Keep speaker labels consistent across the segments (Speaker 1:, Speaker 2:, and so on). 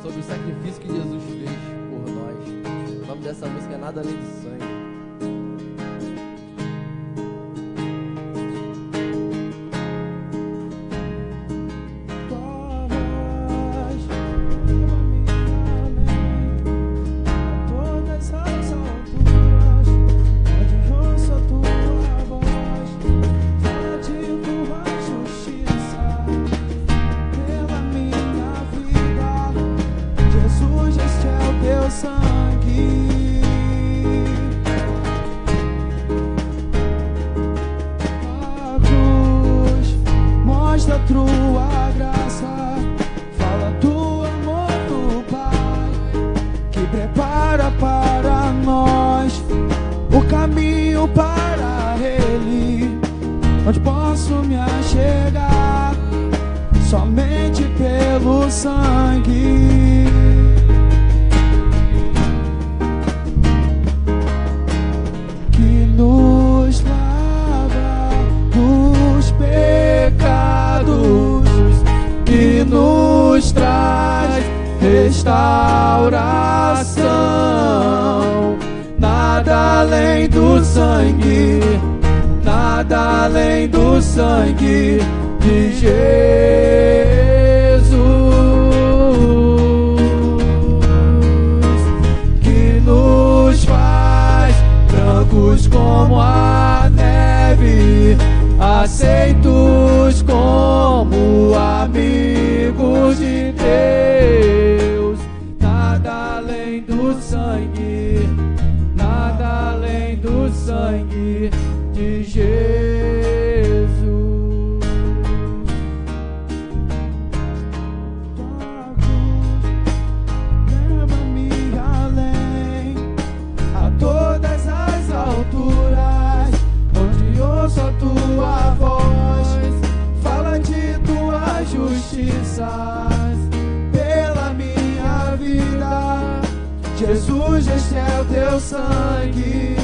Speaker 1: sobre o sacrifício que Jesus fez por nós. O nome dessa música é Nada Além do Sangue.
Speaker 2: Restauração, nada além do sangue, nada além do sangue de Jesus, que nos faz brancos como a neve, aceitos como amigos de Deus. Nada além do sangue, nada além do sangue de Jesus. Tua cruz leva-me além, a todas as alturas, onde ouço a tua voz, fala de tua justiça. Jesus, este é o teu sangue.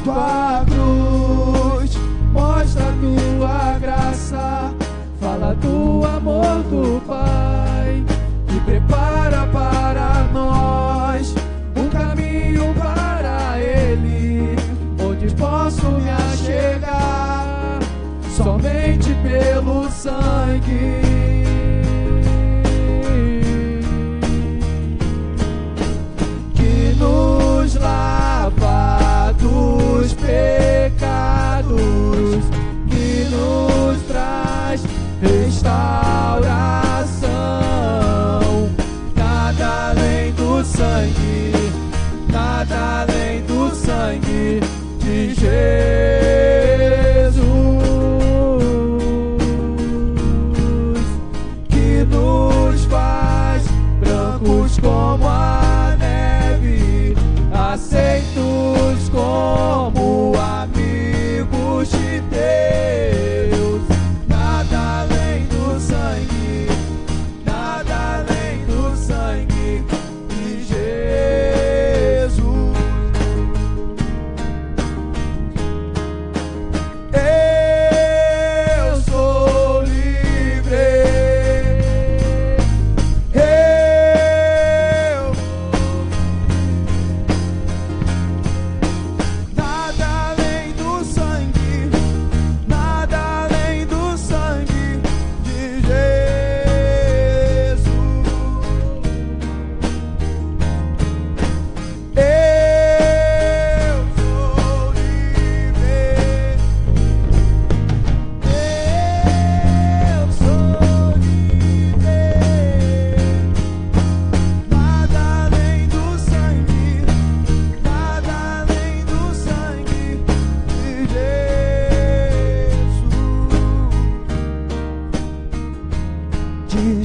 Speaker 2: Tua cruz mostra a tua graça, fala do amor do Pai, e prepara para nós um caminho para Ele, onde posso me achegar somente pelo sangue. Nos lava dos pecados, que nos traz restauração. Nada além do sangue, nada além do sangue de Jesus, que nos faz brancos como a neve, aceitos como amigos de Deus. Nada além do sangue, nada além do sangue de Jesus. Eu sou livre.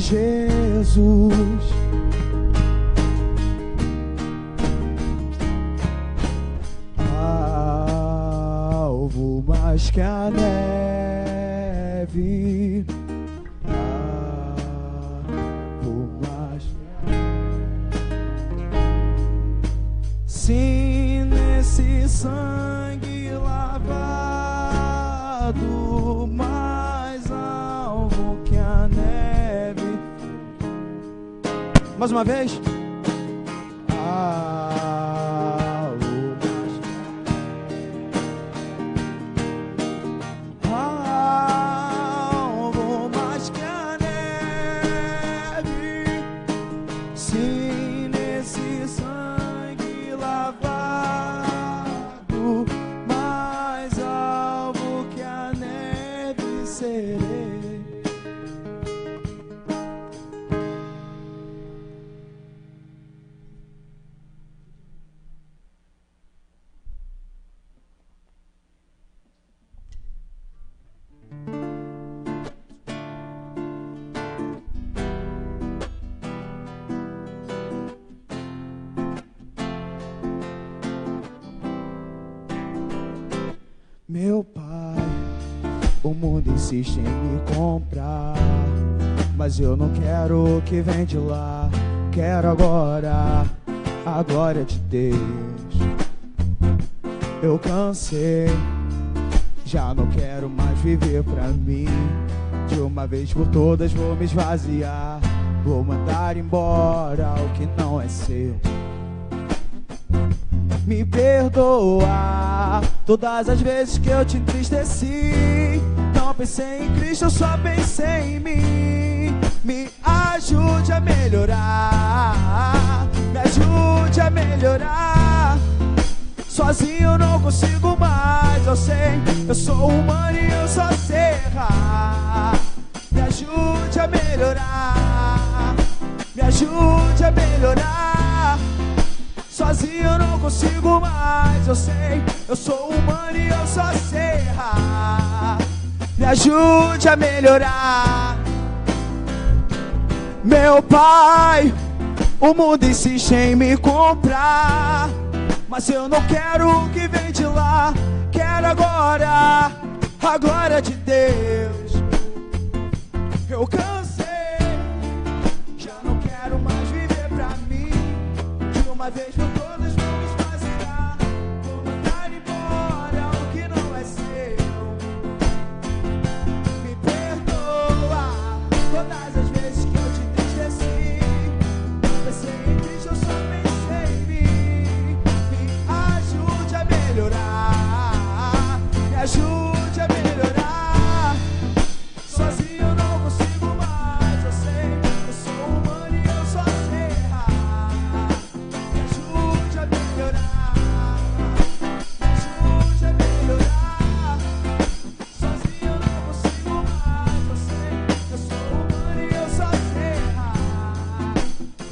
Speaker 2: Jesus, alvo mais que a neve, alvo mais que a neve. Sim, nesse sangue lavado mais alto. Mais uma vez. Algo mais que a neve, sim, nesse sangue lavado, mais alvo que a neve serei. Meu pai, o mundo insiste em me comprar, mas eu não quero o que vem de lá. Quero agora a glória de Deus. Eu cansei, já não quero mais viver pra mim. De uma vez por todas vou me esvaziar, vou mandar embora o que não é seu. Me perdoa todas as vezes que eu te entristeci. Não pensei em Cristo, eu só pensei em mim. Me ajude a melhorar, me ajude a melhorar. Sozinho eu não consigo mais, eu sei, eu sou humano e eu só sei errar. Me ajude a melhorar, me ajude a melhorar. Sozinho eu não consigo mais, eu sei, eu sou humano e eu só sei errar. Me ajude a melhorar. Meu pai, o mundo insiste em me comprar, mas eu não quero o que vem de lá. Quero agora a glória de Deus. Eu cansei, já não quero mais viver pra mim. De uma vez por todas vou me esvaziar, vou mandar embora o que não é seu. Me perdoa todas as vezes que eu te entristeci. Pensei em Cristo, eu só pensei em mim. Me ajude a melhorar, me ajude a melhorar. Sozinho eu não consigo mais, eu sei, eu sou humano e eu só sei errar. Me ajude a melhorar, me ajude a melhorar. Sozinho eu não consigo mais, eu sei, eu sou humano e eu só sei errar.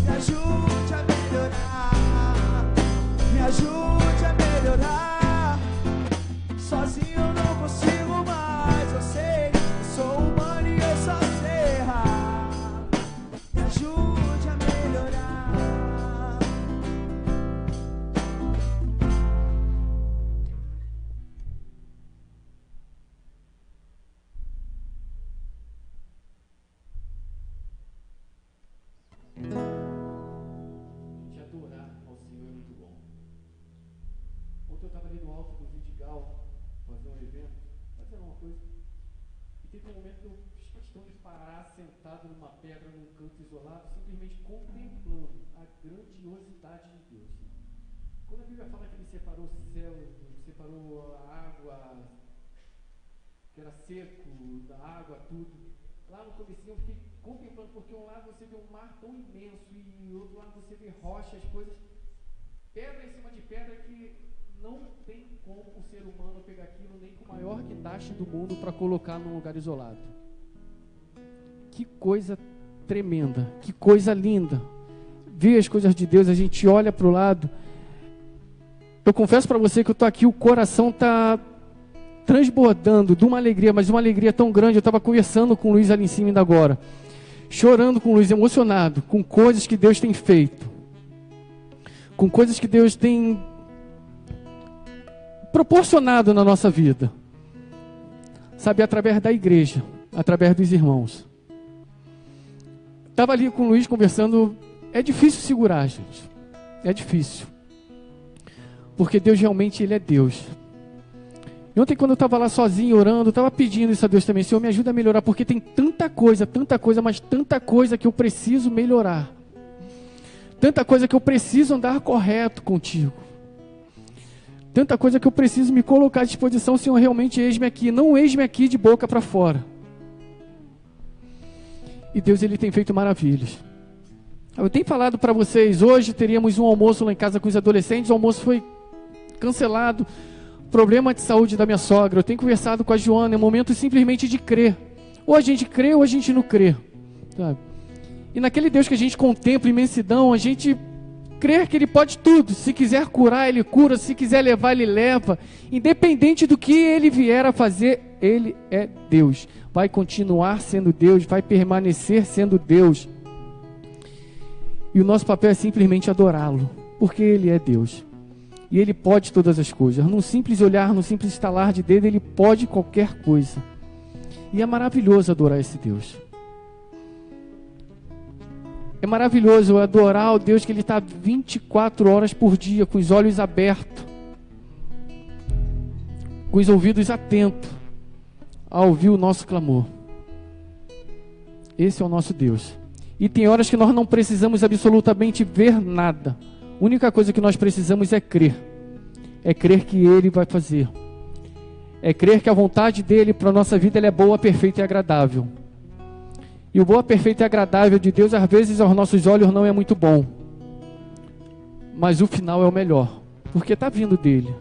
Speaker 2: Me ajude a melhorar, me ajude a melhorar. Sozinho eu não consigo mais, eu sei, eu sou humano e eu só sei errar. Me ajude a melhorar.
Speaker 3: Gente, adorar ao Senhor é muito bom. Ontem eu estava ali no alto do Vidigal, fazendo um evento, fazendo uma coisa, e teve um momento que eu fiz questão de parar sentado numa pedra, num canto isolado, simplesmente contemplando a grandiosidade de Deus. Quando a Bíblia fala que Ele separou o céu, separou a água, que era seco, da água, tudo, lá no comecinho eu fiquei contemplando, porque um lado você vê um mar tão imenso e do outro lado você vê rochas, coisas, pedra em cima de pedra que não tem como o ser humano pegar aquilo nem com o maior guindaste do mundo para colocar num lugar isolado. Que coisa tremenda, que coisa linda. Ver as coisas de Deus, a gente olha para o lado. Eu confesso para você que eu estou aqui, o coração está transbordando de uma alegria, mas uma alegria tão grande. Eu estava conversando com o Luiz ali em cima ainda agora, chorando com o Luiz, emocionado com coisas que Deus tem feito, com coisas que Deus tem proporcionado na nossa vida, sabe, através da igreja, através dos irmãos. Estava ali com o Luiz conversando. É difícil segurar, gente, é difícil, porque Deus realmente, Ele é Deus. E ontem, quando eu estava lá sozinho orando, eu estava pedindo isso a Deus também: Senhor, me ajuda a melhorar, porque tem tanta coisa, mas tanta coisa que eu preciso melhorar. Tanta coisa que eu preciso andar correto contigo. Tanta coisa que eu preciso me colocar à disposição, Senhor, realmente eis-me aqui. Não eis-me aqui de boca para fora. E Deus, Ele tem feito maravilhas. Eu tenho falado para vocês, hoje teríamos um almoço lá em casa com os adolescentes, o almoço foi cancelado, problema de saúde da minha sogra. Eu tenho conversado com a Joana, é um momento simplesmente de crer. Ou a gente crê ou a gente não crê, sabe? E naquele Deus que a gente contempla, imensidão, a gente crer que Ele pode tudo. Se quiser curar, Ele cura. Se quiser levar, Ele leva. Independente do que Ele vier a fazer, Ele é Deus. Vai continuar sendo Deus, vai permanecer sendo Deus. E o nosso papel é simplesmente adorá-lo, porque Ele é Deus. E Ele pode todas as coisas. Num simples olhar, num simples estalar de dedo, Ele pode qualquer coisa. E é maravilhoso adorar esse Deus. É maravilhoso adorar o Deus que Ele está 24 horas por dia, com os olhos abertos, com os ouvidos atentos, a ouvir o nosso clamor. Esse é o nosso Deus. E tem horas que nós não precisamos absolutamente ver nada. A única coisa que nós precisamos é crer. É crer que Ele vai fazer. É crer que a vontade dEle para a nossa vida ela é boa, perfeita e agradável. E o boa, perfeito e agradável de Deus, às vezes aos nossos olhos não é muito bom. Mas o final é o melhor, porque está vindo dEle.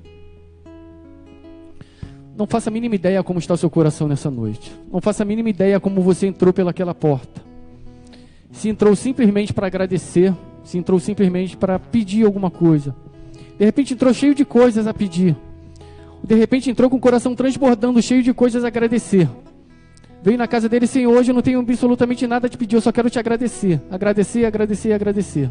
Speaker 3: Não faça a mínima ideia como está o seu coração nessa noite. Não faça a mínima ideia como você entrou pelaquela porta. Se entrou simplesmente para agradecer, se entrou simplesmente para pedir alguma coisa. De repente entrou cheio de coisas a pedir. De repente entrou com o coração transbordando, cheio de coisas a agradecer. Veio na casa dele, Senhor, hoje eu não tenho absolutamente nada a te pedir, eu só quero te agradecer. Agradecer, agradecer, agradecer.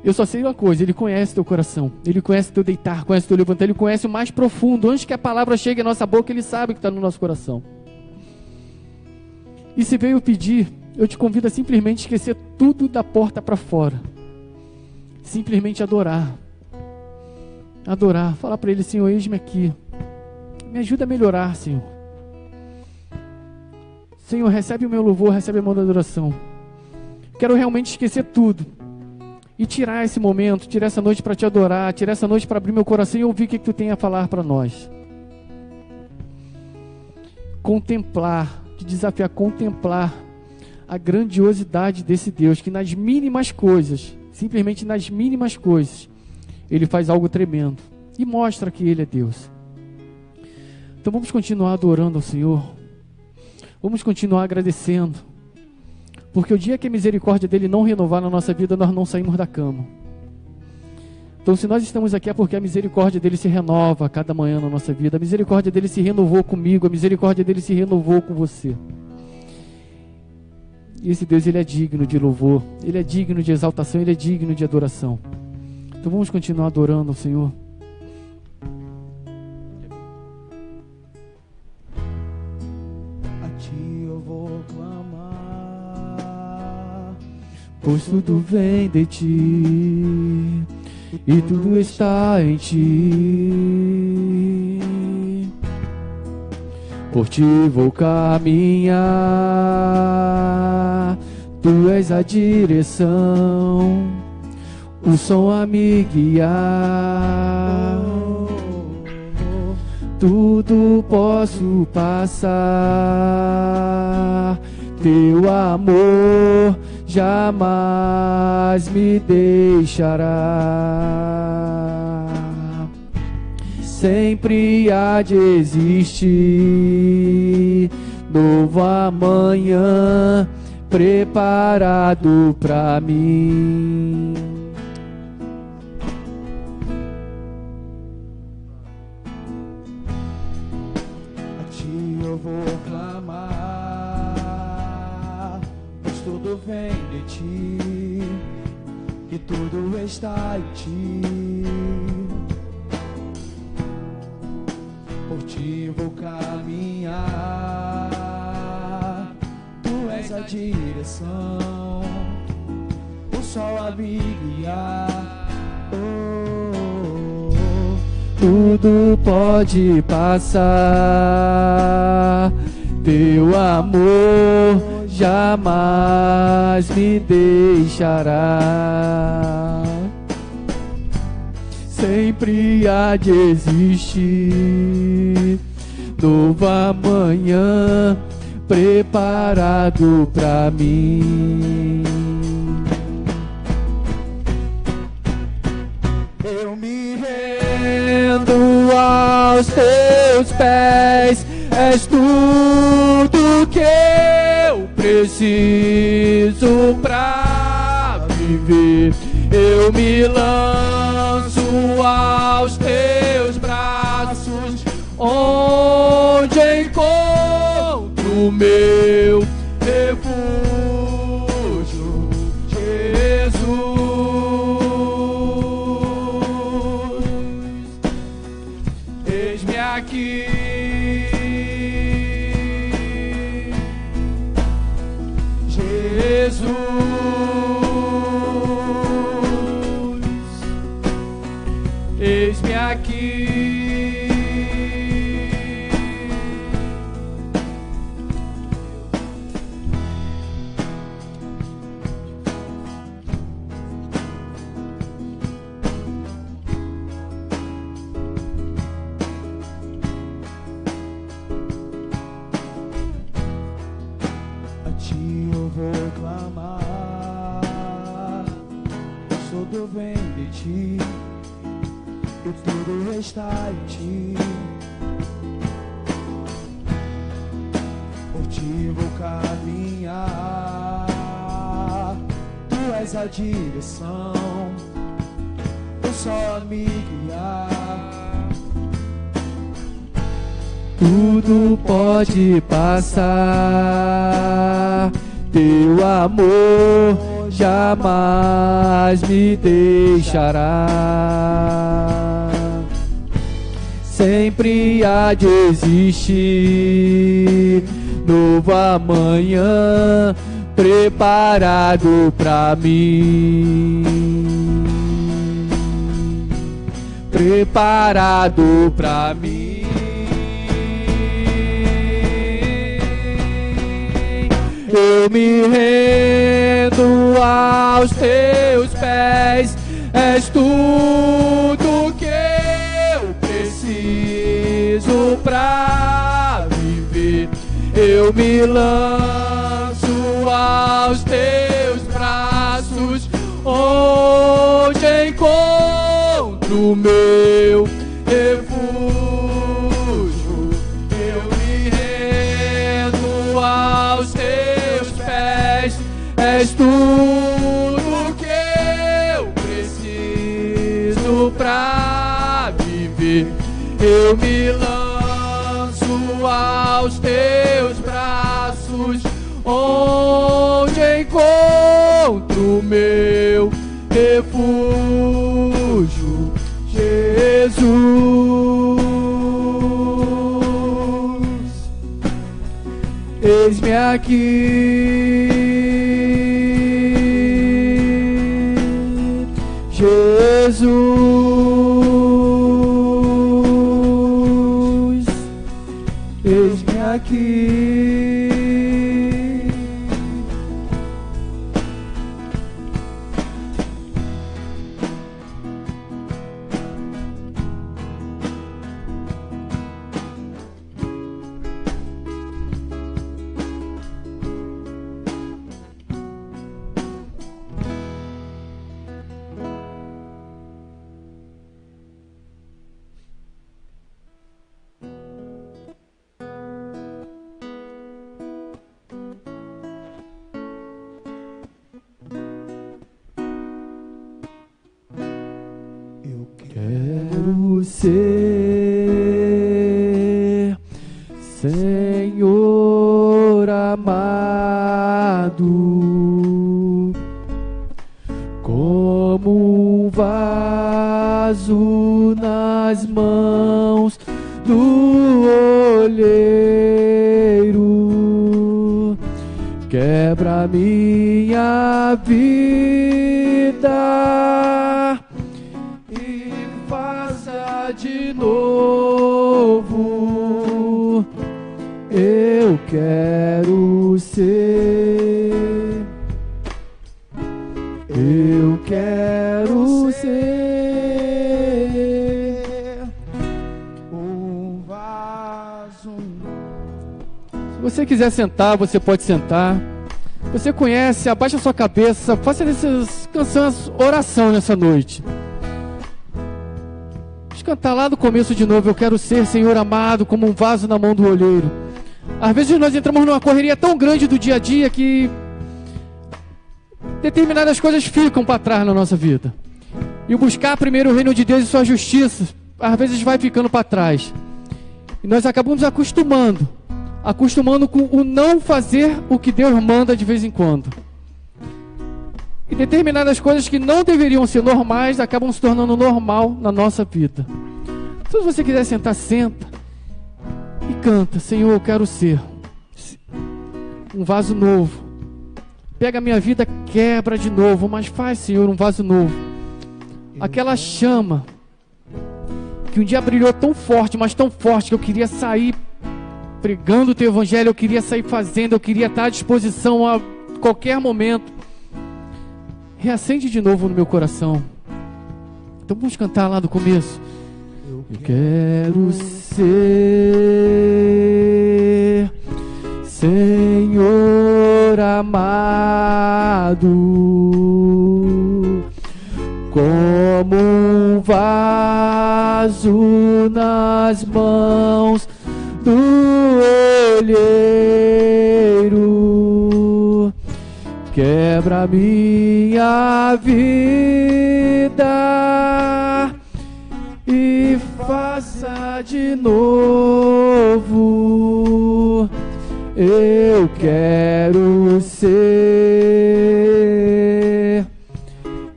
Speaker 3: Eu só sei uma coisa, Ele conhece teu coração. Ele conhece teu deitar, conhece teu levantar, Ele conhece o mais profundo. Antes que a palavra chegue à nossa boca, Ele sabe o que está no nosso coração. E se veio pedir, eu te convido a simplesmente esquecer tudo da porta para fora. Simplesmente adorar. Adorar, falar para Ele, Senhor, eis-me aqui. Me ajuda a melhorar, Senhor. Senhor, recebe o meu louvor, recebe a mão da adoração. Quero realmente esquecer tudo. E tirar esse momento, tirar essa noite para te adorar, tirar essa noite para abrir meu coração e ouvir o que tu tem a falar para nós. Contemplar, te desafiar a contemplar a grandiosidade desse Deus, que nas mínimas coisas, simplesmente nas mínimas coisas, Ele faz algo tremendo e mostra que Ele é Deus. Então vamos continuar adorando ao Senhor, vamos continuar agradecendo, porque o dia que a misericórdia dEle não renovar na nossa vida, nós não saímos da cama. Então se nós estamos aqui é porque a misericórdia dEle se renova a cada manhã na nossa vida. A misericórdia dEle se renovou comigo, a misericórdia dEle se renovou com você. E esse Deus, Ele é digno de louvor, Ele é digno de exaltação, Ele é digno de adoração. Então vamos continuar adorando ao Senhor.
Speaker 2: A Ti eu vou clamar,
Speaker 3: Pois tudo vem de Ti e tudo está em Ti. Por Ti vou caminhar, Tu és a direção, o som a me guiar. Tudo posso passar, Teu amor jamais me deixará. Sempre há de existir novo amanhã preparado pra mim.
Speaker 2: a Ti eu vou clamar, pois tudo vem de Ti e tudo está em Ti. Por Ti vou caminhar, Tu és a direção, o sol a me guiar.
Speaker 3: Tudo pode passar, Teu amor
Speaker 1: jamais me deixará. Sempre há de existir novo amanhã preparado pra mim.
Speaker 2: Eu me
Speaker 1: Rendo aos teus pés, és tudo que eu preciso pra viver. Eu me lanço aos teus braços, onde encontro o meu refúgio, Jesus. Eis-me aqui, Jesus. Eis-me aqui.
Speaker 2: A ti eu vou clamar, eu sou do vem de ti, e tudo está em ti. Por ti vou caminhar, tu és a direção, eu só me guiar.
Speaker 1: Tudo pode passar, teu amor jamais me deixará. Sempre há de existir novo amanhã preparado pra mim. Preparado pra mim. Eu me rendo aos teus pés, és tudo que eu preciso pra viver. Eu me lanço aos teus braços, onde encontro o meu refúgio. Eu me rendo aos teus pés, és tudo que eu preciso pra viver. Eu me lanço aos teus braços, onde encontro o meu refúgio, Jesus. Eis-me aqui, Jesus. Eis-me aqui. Quero ser Senhor amado, como um vaso nas mãos do olheiro. Quebra minha vida e faça de novo. Eu
Speaker 2: Eu quero ser. Eu quero ser um vaso.
Speaker 3: Se você quiser sentar, você pode sentar. Você conhece, abaixa sua cabeça, faça dessas canções oração nessa noite. Vamos cantar lá do começo de novo. Eu quero ser, Senhor amado, como um vaso na mão do olheiro. Às vezes nós entramos numa correria tão grande do dia a dia que determinadas coisas ficam para trás na nossa vida. E o buscar primeiro o reino de Deus e sua justiça, às vezes vai ficando para trás. E nós acabamos acostumando com o não fazer o que Deus manda de vez em quando. E determinadas coisas que não deveriam ser normais acabam se tornando normal na nossa vida. Se você quiser sentar, senta e canta. Senhor, eu quero ser um vaso novo. Pega a minha vida, quebra de novo, mas faz, Senhor, um vaso novo. Aquela chama que um dia brilhou tão forte, mas tão forte, que eu queria sair pregando o teu evangelho, eu queria sair fazendo, eu queria estar à disposição a qualquer momento. Reacende de novo no meu coração. Então vamos cantar lá do começo. Eu quero ser, Senhor amado, como um vaso nas mãos do olheiro. Quebra minha vida e faça de novo. Eu quero ser,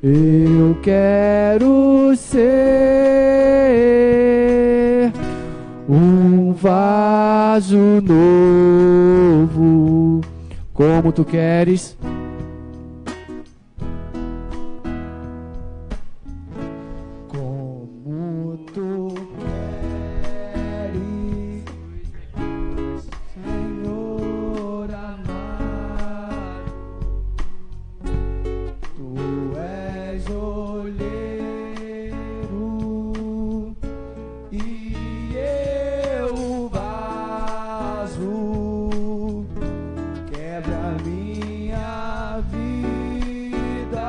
Speaker 3: eu quero ser um vaso novo, como tu queres.
Speaker 2: Como tu queres, Senhor amado, tu és olheiro e eu o vaso. Quebra minha vida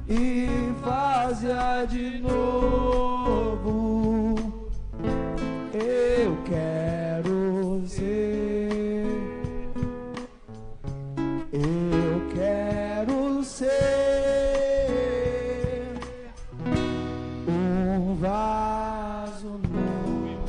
Speaker 2: e faz-a de novo. Eu quero ser, eu quero ser um vaso novo.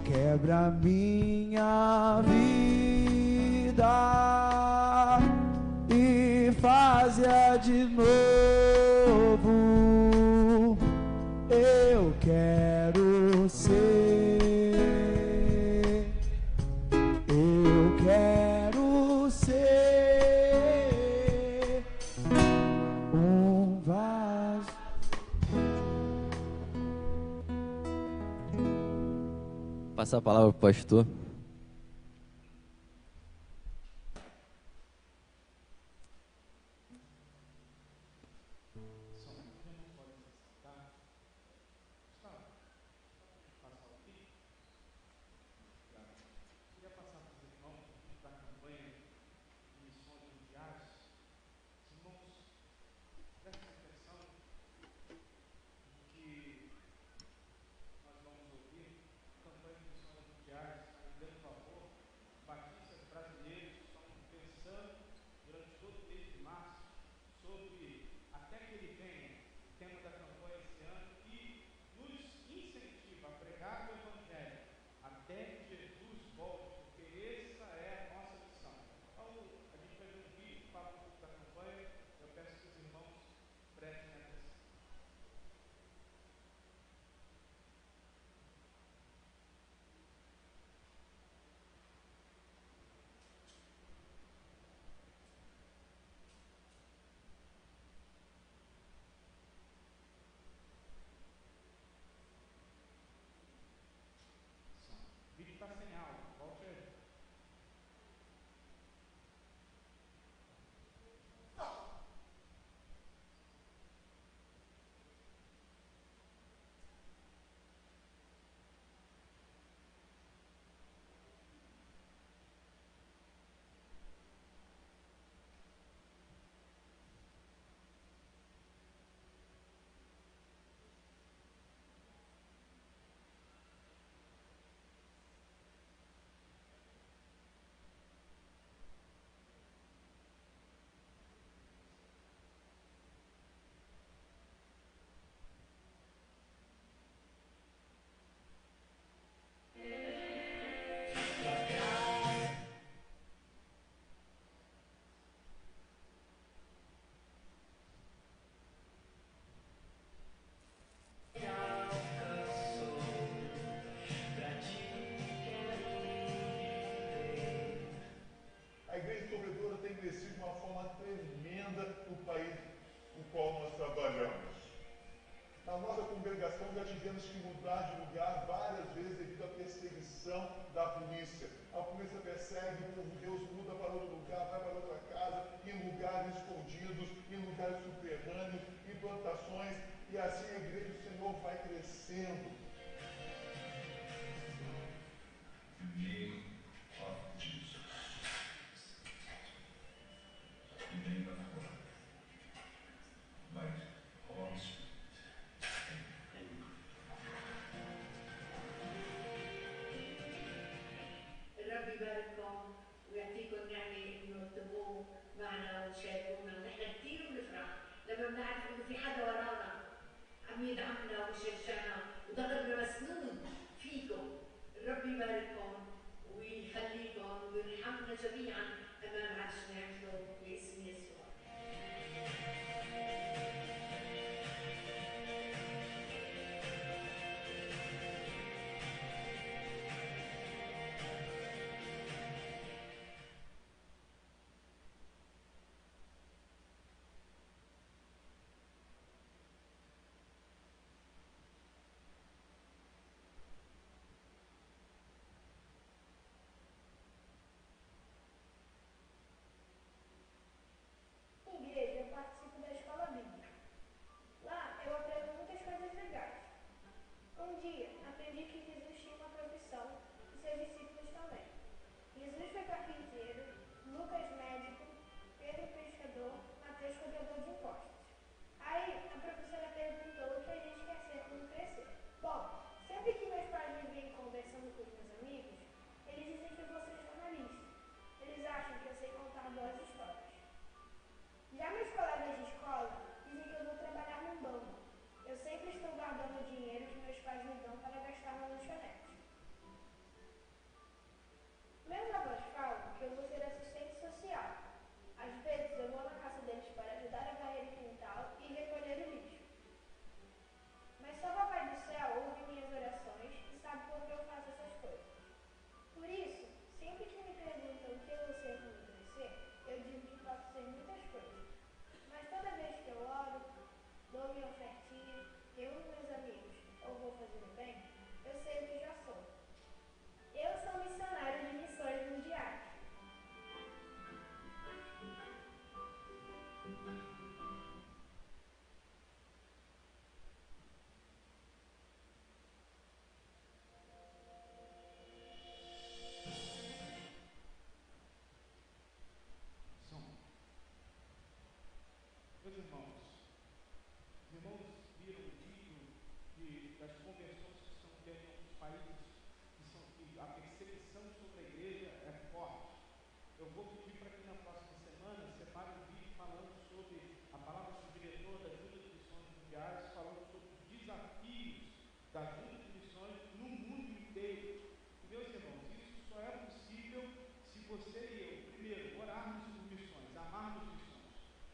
Speaker 2: Quebra minha vida e faz-a de novo. Eu quero ser, eu quero ser um vaso.
Speaker 1: Passa a palavra pro pastor.
Speaker 3: Nós vamos ouvir campanha de missões mundiais,
Speaker 4: tivemos que mudar de lugar várias vezes devido à perseguição da polícia. A polícia persegue, o povo de Deus muda para outro lugar, vai para outra casa, em lugares escondidos, em lugares subterrâneos, em plantações, e assim a igreja do Senhor vai crescendo.
Speaker 5: Name of Jesus. Name of God. By Holy Spirit.
Speaker 6: الرب يبارككم ويعطيكم نعمة إنه تبقوا معنا وتشاركونا، ونحن كثير بنفرح لما بنعرف إنه في حدا ورانا عم يدعمنا ويشجعنا وضهرنا مسنود فيكم. الرب يبارككم ويخليكم ويرحمنا جميعا أمام عرش نعمته باسم يسوع.
Speaker 7: Igreja, eu participo da escola bíblica. Lá eu aprendo muitas coisas legais. Um dia aprendi que Jesus tinha uma profissão e seus discípulos também. Jesus foi carpinteiro, Lucas médico, Pedro pescador, Mateus cobrador de impostos. Aí a professora perguntou o que a gente quer ser quando crescer. Bom, sempre que meus pais me veem conversando com os meus amigos, eles dizem que eu vou ser jornalista. Eles acham que eu sei contar boas histórias. Já meus colegas de escola dizem que eu vou trabalhar num banco. Eu sempre estou guardando o dinheiro que meus pais me dão para gastar na lanchonete. Meus avós falam que eu vou ser assistente social. Às vezes eu vou na casa deles para ajudar a varrer o quintal e recolher o lixo. Mas só Papai do Céu ouve minhas orações e sabe por que eu faço essas coisas. Por isso, sempre que me perguntam o que eu vou ser quando crescer, eu digo que posso ser muitas coisas. Mas toda vez que eu oro, dou minha ofertinha, reúno meus amigos ou vou fazer o bem, eu sei o que já sou. Eu sou missionário de missões mundiais.
Speaker 3: Meus irmãos, os irmãos viram o vídeo das conversões que estão tendo em alguns países que a perseguição sobre a igreja é forte. Eu vou pedir para que na próxima semana separe um vídeo falando sobre a palavra do diretor da Junta de Missões Mundiais, falando sobre os desafios da Junta de Missões no mundo inteiro. E, meus irmãos, isso só é possível se você e eu, primeiro, orarmos por missões, amarmos missões.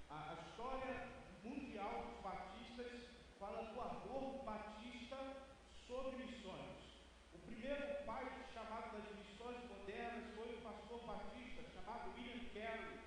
Speaker 3: A história mundial dos batistas fala do amor batista sobre missões. O primeiro pai chamado das missões modernas foi o pastor batista chamado William Carey.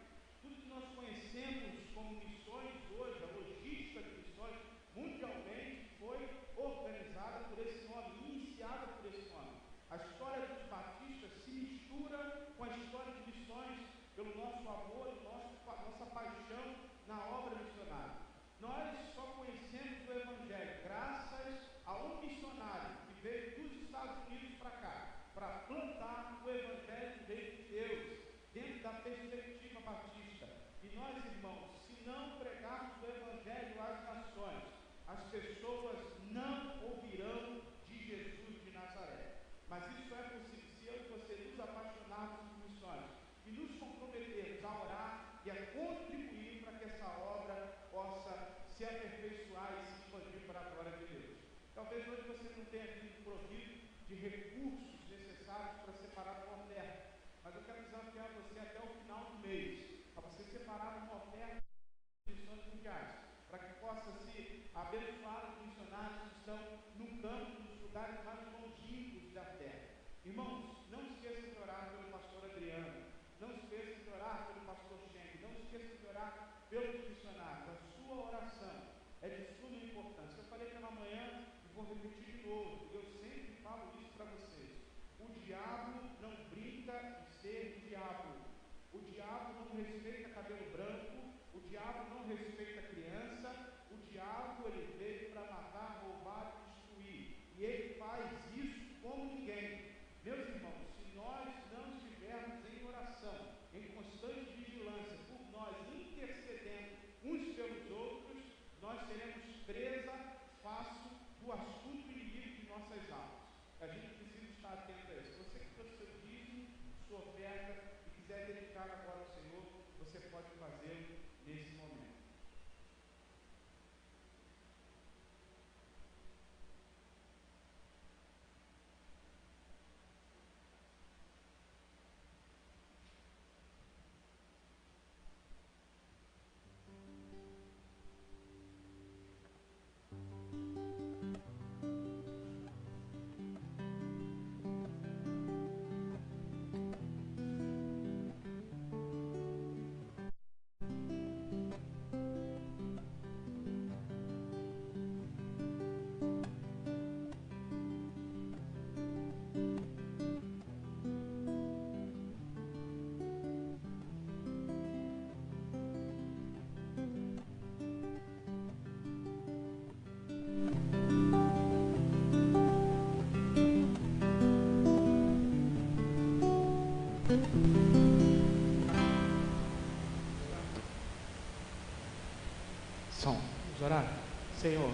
Speaker 3: Tudo que nós conhecemos como missões hoje, a logística de missões mundialmente foi organizada por esse nome, iniciada por esse nome. A história dos batistas se mistura com a história de missões pelo nosso amor e nossa paixão na obra missionária. Nós só conhecemos o Evangelho graças a um missionário que veio dos Estados Unidos para cá, para plantar o Evangelho do Reino de Deus, dentro da perspectiva batista. E nós, irmãos, se não pregarmos o Evangelho às nações, as pessoas não ouvirão de Jesus de Nazaré. Mas isso é possível se eu e você nos apaixonarmos por missões e nos comprometermos a orar e a contribuir para que essa obra possa se aperfeiçoar e se expandir para a glória de Deus. Talvez hoje você não tenha sido provido de recursos necessários para separar uma oferta, mas eu quero desafiar você até o final do mês, para você separar uma oferta de missões mundiais, para que possa se abençoar os missionários que estão no campo, nos lugares mais longínquos da terra. Irmãos, não esqueçam de orar pelo pastor Adriano, não esqueçam de orar pelo pastor Schenck, não esqueçam de orar pelos missionários. A sua oração é de suma importância. Eu falei pela manhã e vou
Speaker 8: vou repetir de novo, eu sempre falo isso para vocês. O diabo não brinca em ser diabo. O diabo não respeita cabelo branco, o diabo não respeita criança, o diabo ele veio para matar, roubar e destruir. E ele faz isso como ninguém. Meus irmãos, se nós não estivermos em oração, em constante vigilância, por nós intercedendo uns pelos outros, nós seremos presa fácil do astuto inimigo de nossas almas. A gente precisa estar atento a isso. Você que trouxe seu dízimo, sua oferta e quiser dedicar agora ao Senhor, você pode fazê-lo nesse momento. Vamos orar? Senhor,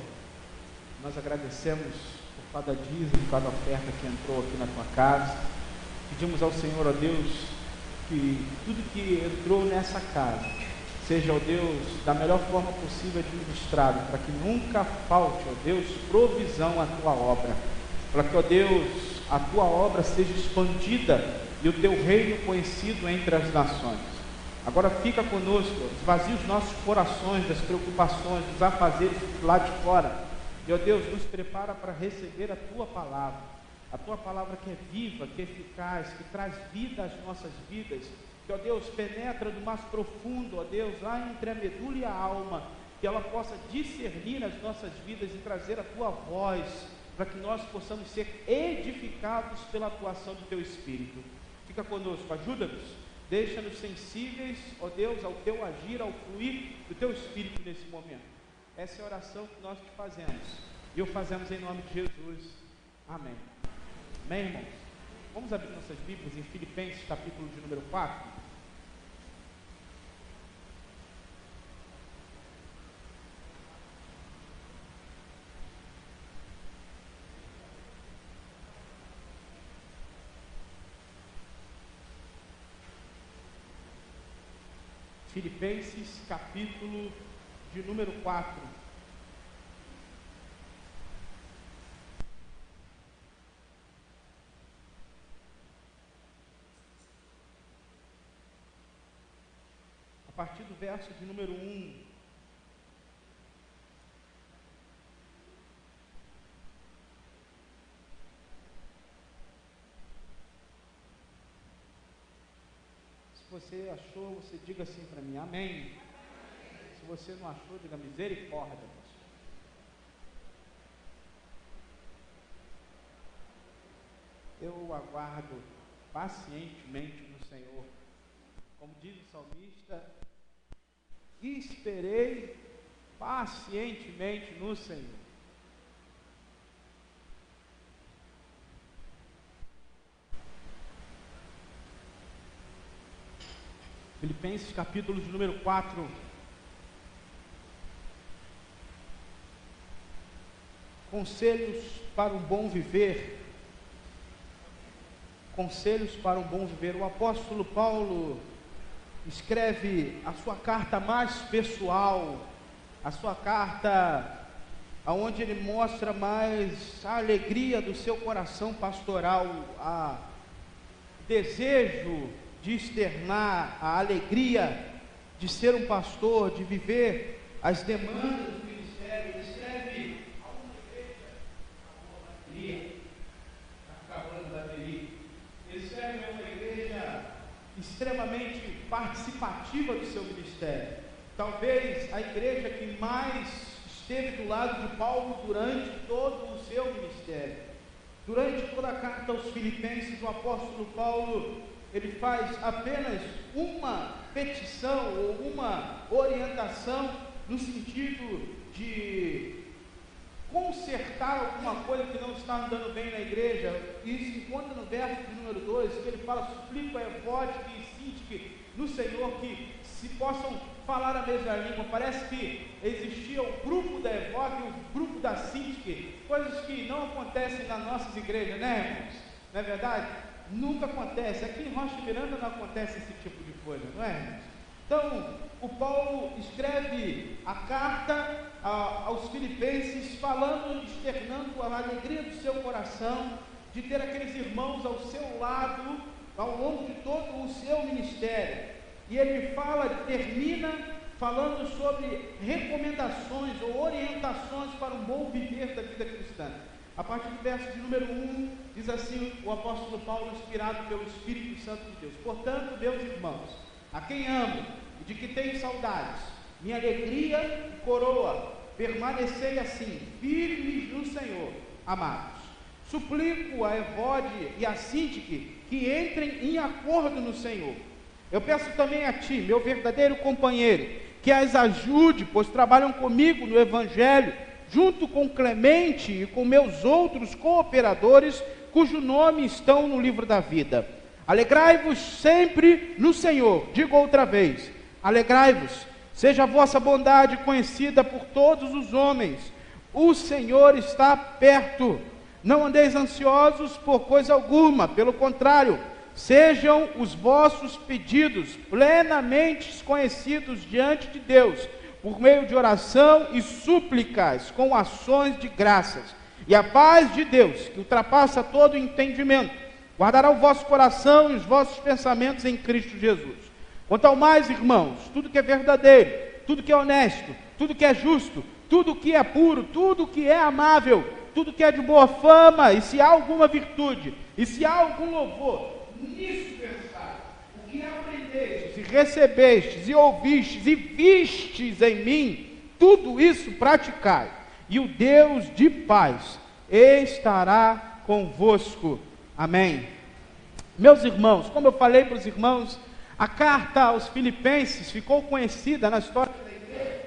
Speaker 8: nós agradecemos por cada dízimo, cada oferta que entrou aqui na tua casa. Pedimos ao Senhor, ó Deus, que tudo que entrou nessa casa seja, ó Deus, da melhor forma possível administrado, para que nunca falte, ó Deus, provisão à tua obra, para que, ó Deus, a tua obra seja expandida e o teu reino conhecido entre as nações. Agora fica conosco, esvazia os nossos corações das preocupações, dos afazeres lá de fora. E, ó Deus, nos prepara para receber a Tua palavra que é viva, que é eficaz, que traz vida às nossas vidas, que, ó Deus, penetra do mais profundo, ó Deus, lá entre a medula e a alma, que ela possa discernir as nossas vidas e trazer a Tua voz, para que nós possamos ser edificados pela atuação do Teu Espírito. Fica conosco, ajuda-nos. Deixa-nos sensíveis, ó Deus, ao Teu agir, ao fluir do Teu Espírito nesse momento. Essa é a oração que nós te fazemos. E o fazemos em nome de Jesus. Amém. Amém, irmãos? Vamos abrir nossas Bíblias em Filipenses, capítulo de número 4. Filipenses, capítulo de número 4. A partir do verso de número 1. Se você achou, você diga assim para mim, amém. Se você não achou, diga misericórdia. Eu aguardo pacientemente no Senhor. Como diz o salmista, esperei pacientemente no Senhor. Filipenses capítulo de número 4. Conselhos para um bom viver. Conselhos para um bom viver. O apóstolo Paulo escreve a sua carta mais pessoal, a sua carta onde ele mostra mais a alegria do seu coração pastoral, o desejo de externar a alegria de ser um pastor, de viver as demandas do ministério. Ele escreve a uma igreja, ele escreve a uma igreja extremamente participativa do seu ministério. Talvez a igreja que mais esteve do lado de Paulo durante todo o seu ministério. Durante toda a carta aos Filipenses, o apóstolo Paulo, ele faz apenas uma petição ou uma orientação no sentido de consertar alguma coisa que não está andando bem na igreja. Isso se encontra no verso de número 2, que ele fala: suplico a Evódia e Sintique no Senhor que se possam falar a mesma língua. Parece que existia o grupo da Evódia e o grupo da Sintique, coisas que não acontecem nas nossas igrejas, né, irmãos? Não é verdade? Nunca acontece. Aqui em Rocha Miranda não acontece esse tipo de coisa, não é, irmãos? Então, o Paulo escreve a carta aos Filipenses, falando, externando a alegria do seu coração, de ter aqueles irmãos ao seu lado, ao longo de todo o seu ministério. E ele termina falando sobre recomendações ou orientações para um bom viver da vida cristã. A partir do verso de número 1, diz assim o apóstolo Paulo, inspirado pelo Espírito Santo de Deus: portanto, meus irmãos, a quem amo e de que tenho saudades, minha alegria e coroa, permanecei assim, firmes no Senhor, amados. Suplico a Evódia e a Sintique que entrem em acordo no Senhor. Eu peço também a ti, meu verdadeiro companheiro, que as ajude, pois trabalham comigo no Evangelho, junto com Clemente e com meus outros cooperadores, cujo nome estão no livro da vida. Alegrai-vos sempre no Senhor. Digo outra vez, alegrai-vos. Seja a vossa bondade conhecida por todos os homens. O Senhor está perto. Não andeis ansiosos por coisa alguma, pelo contrário, sejam os vossos pedidos plenamente conhecidos diante de Deus, por meio de oração e súplicas, com ações de graças. E a paz de Deus, que ultrapassa todo entendimento, guardará o vosso coração e os vossos pensamentos em Cristo Jesus. Quanto ao mais, irmãos, tudo que é verdadeiro, tudo que é honesto, tudo que é justo, tudo que é puro, tudo que é amável, tudo que é de boa fama, e se há alguma virtude, e se há algum louvor, nisso pensai. O que aprendestes, e recebestes, e ouvistes, e vistes em mim, tudo isso praticai, e o Deus de paz estará convosco. Amém. Meus irmãos, como eu falei para os irmãos, a carta aos Filipenses ficou conhecida na história da igreja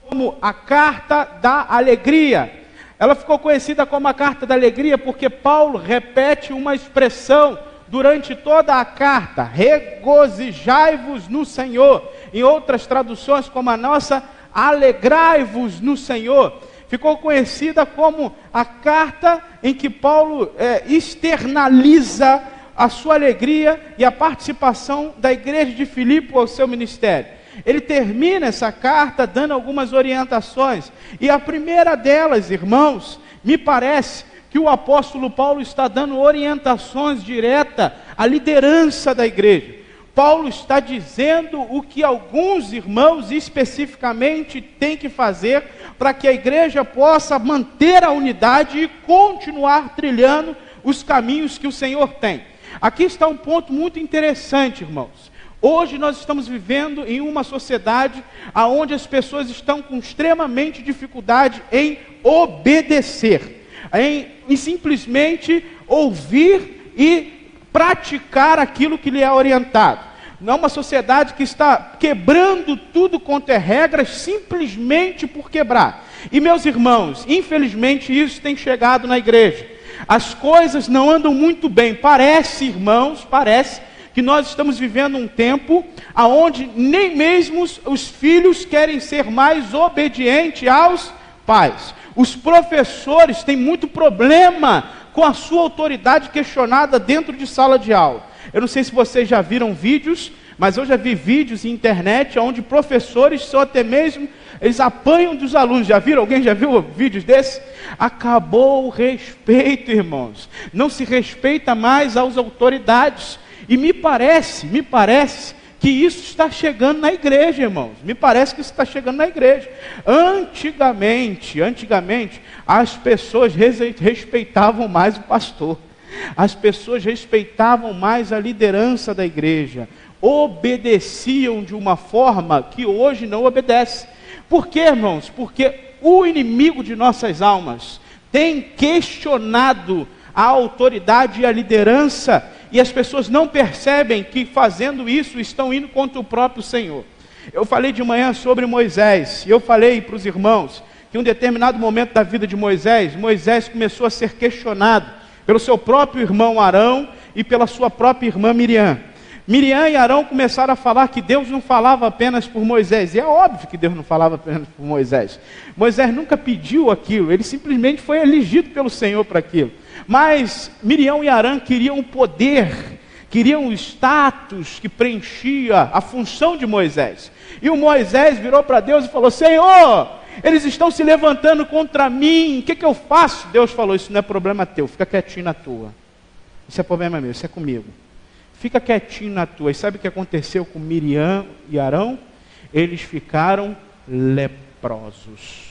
Speaker 8: como a carta da alegria. Ela ficou conhecida como a carta da alegria porque Paulo repete uma expressão durante toda a carta: regozijai-vos no Senhor. Em outras traduções, como a nossa, alegrai-vos no Senhor. Ficou conhecida como a carta em que Paulo externaliza a sua alegria e a participação da igreja de Filipe ao seu ministério. Ele termina essa carta dando algumas orientações, e a primeira delas, irmãos, me parece que o apóstolo Paulo está dando orientações diretas à liderança da igreja. Paulo está dizendo o que alguns irmãos especificamente têm que fazer para que a igreja possa manter a unidade e continuar trilhando os caminhos que o Senhor tem. Aqui está um ponto muito interessante, irmãos. Hoje nós estamos vivendo em uma sociedade onde as pessoas estão com extremamente dificuldade em obedecer, em simplesmente ouvir e praticar aquilo que lhe é orientado. Não é uma sociedade que está quebrando tudo quanto é regras simplesmente por quebrar. E meus irmãos, infelizmente isso tem chegado na igreja. As coisas não andam muito bem. Parece, irmãos, que nós estamos vivendo um tempo onde nem mesmo os filhos querem ser mais obedientes aos pais. Os professores têm muito problema com a sua autoridade questionada dentro de sala de aula. Eu não sei se vocês já viram vídeos, mas eu já vi vídeos na internet onde professores são até mesmo, eles apanham dos alunos. Já viram? Alguém já viu vídeos desses? Acabou o respeito, irmãos. Não se respeita mais as autoridades. E me parece que isso está chegando na igreja, irmãos. Me parece que isso está chegando na igreja. Antigamente, as pessoas respeitavam mais o pastor. As pessoas respeitavam mais a liderança da igreja. Obedeciam de uma forma que hoje não obedece. Por quê, irmãos? Porque o inimigo de nossas almas têm questionado a autoridade e a liderança, e as pessoas não percebem que fazendo isso estão indo contra o próprio Senhor. Eu falei de manhã sobre Moisés, e eu falei para os irmãos que em um determinado momento da vida de Moisés, Moisés começou a ser questionado pelo seu próprio irmão Arão e pela sua própria irmã Miriam. Miriam e Arão começaram a falar que Deus não falava apenas por Moisés, e é óbvio que Deus não falava apenas por Moisés. Moisés nunca pediu aquilo, ele simplesmente foi elegido pelo Senhor para aquilo. Mas Miriam e Arão queriam o poder, queriam o status que preenchia a função de Moisés. E o Moisés virou para Deus e falou: Senhor, eles estão se levantando contra mim, o que eu faço? Deus falou: isso não é problema teu, fica quietinho na tua. Isso é problema meu, isso é comigo. Fica quietinho na tua. E sabe o que aconteceu com Miriam e Arão? Eles ficaram leprosos.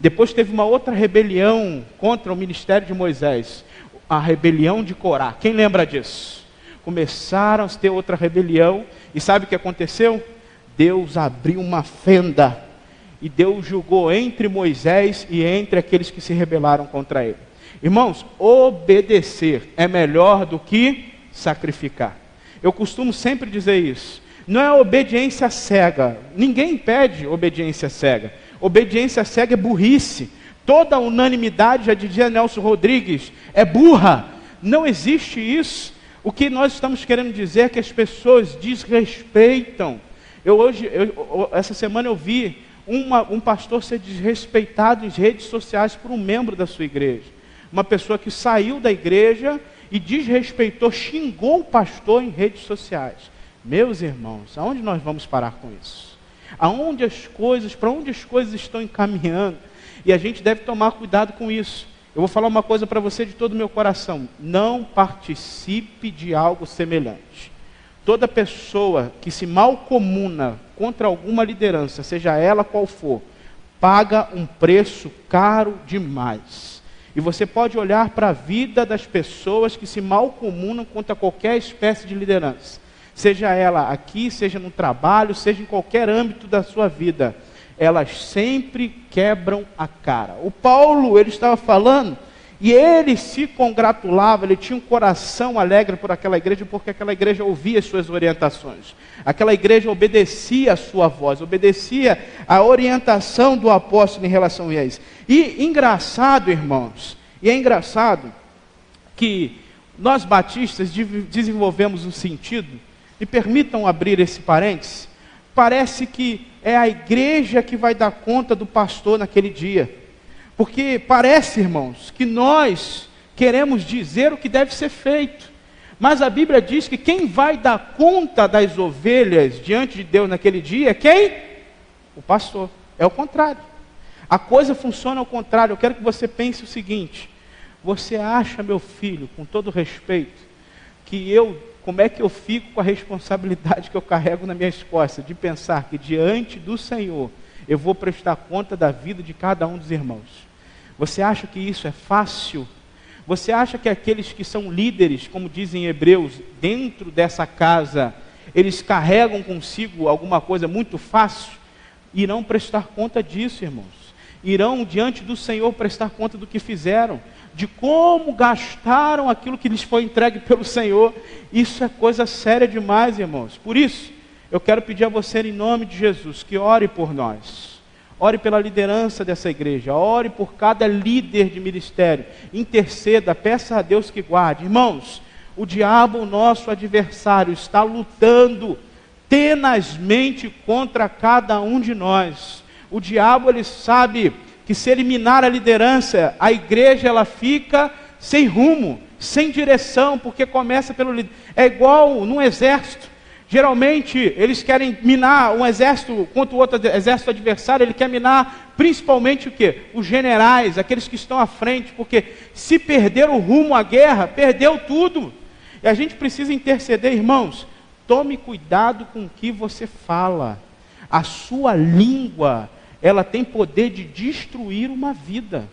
Speaker 8: Depois teve uma outra rebelião contra o ministério de Moisés, a rebelião de Corá. Quem lembra disso? Começaram a ter outra rebelião, e sabe o que aconteceu? Deus abriu uma fenda, e Deus julgou entre Moisés e entre aqueles que se rebelaram contra ele. Irmãos, obedecer é melhor do que sacrificar. Eu costumo sempre dizer isso. Não é obediência cega. Ninguém pede obediência cega. Obediência cega é burrice. Toda unanimidade, já dizia Nelson Rodrigues, é burra. Não existe isso. O que nós estamos querendo dizer é que as pessoas desrespeitam. Essa semana eu vi um pastor ser desrespeitado em redes sociais por um membro da sua igreja. Uma pessoa que saiu da igreja e desrespeitou, xingou o pastor em redes sociais. Meus irmãos, aonde nós vamos parar com isso? Para onde as coisas estão encaminhando? E a gente deve tomar cuidado com isso. Eu vou falar uma coisa para você de todo o meu coração: não participe de algo semelhante. Toda pessoa que se malcomuna contra alguma liderança, seja ela qual for, paga um preço caro demais. E você pode olhar para a vida das pessoas que se malcomunam contra qualquer espécie de liderança, seja ela aqui, seja no trabalho, seja em qualquer âmbito da sua vida, elas sempre quebram a cara. O Paulo, ele estava falando, e ele se congratulava, ele tinha um coração alegre por aquela igreja, porque aquela igreja ouvia as suas orientações. Aquela igreja obedecia a sua voz, obedecia a orientação do apóstolo em relação a isso. E engraçado, irmãos, que nós batistas desenvolvemos um sentido, e permitam abrir esse parênteses, parece que é a igreja que vai dar conta do pastor naquele dia. Porque parece, irmãos, que nós queremos dizer o que deve ser feito. Mas a Bíblia diz que quem vai dar conta das ovelhas diante de Deus naquele dia é quem? O pastor. É o contrário. A coisa funciona ao contrário. Eu quero que você pense o seguinte: você acha, meu filho, com todo respeito, que como é que eu fico com a responsabilidade que eu carrego nas minhas costas, de pensar que diante do Senhor eu vou prestar conta da vida de cada um dos irmãos? Você acha que isso é fácil? Você acha que aqueles que são líderes, como dizem Hebreus, dentro dessa casa, eles carregam consigo alguma coisa muito fácil? Irão prestar conta disso, irmãos. Irão diante do Senhor prestar conta do que fizeram, de como gastaram aquilo que lhes foi entregue pelo Senhor. Isso é coisa séria demais, irmãos. Por isso, eu quero pedir a você, em nome de Jesus, que ore por nós. Ore pela liderança dessa igreja, ore por cada líder de ministério, interceda, peça a Deus que guarde. Irmãos, o diabo, o nosso adversário, está lutando tenazmente contra cada um de nós. O diabo, ele sabe que se eliminar a liderança, a igreja ela fica sem rumo, sem direção, porque começa pelo líder. É igual num exército. Geralmente, eles querem minar um exército contra o outro exército adversário, ele quer minar principalmente o quê? Os generais, aqueles que estão à frente, porque se perder o rumo à guerra, perdeu tudo. E a gente precisa interceder, irmãos. Tome cuidado com o que você fala. A sua língua, ela tem poder de destruir uma vida.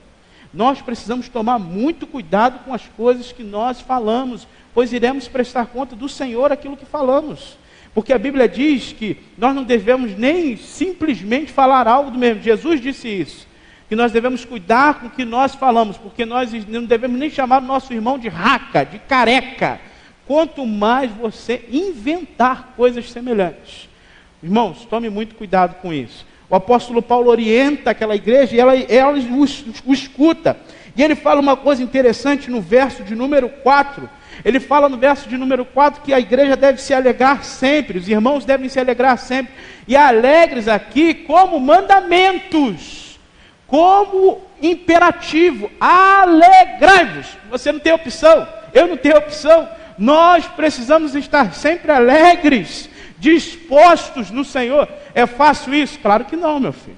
Speaker 8: Nós precisamos tomar muito cuidado com as coisas que nós falamos, pois iremos prestar conta do Senhor aquilo que falamos. Porque a Bíblia diz que nós não devemos nem simplesmente falar algo do mesmo. Jesus disse isso. que nós devemos cuidar com o que nós falamos, porque nós não devemos nem chamar o nosso irmão de raca, de careca, quanto mais você inventar coisas semelhantes. Irmãos, tome muito cuidado com isso. O apóstolo Paulo orienta aquela igreja e ela o escuta. E ele fala uma coisa interessante no verso de número 4. Ele fala no verso de número 4 que a igreja deve se alegrar sempre, os irmãos devem se alegrar sempre. E alegres aqui como mandamentos, como imperativo. Alegrai-vos. Você não tem opção, eu não tenho opção. Nós precisamos estar sempre alegres, dispostos no Senhor. É fácil isso? Claro que não, meu filho.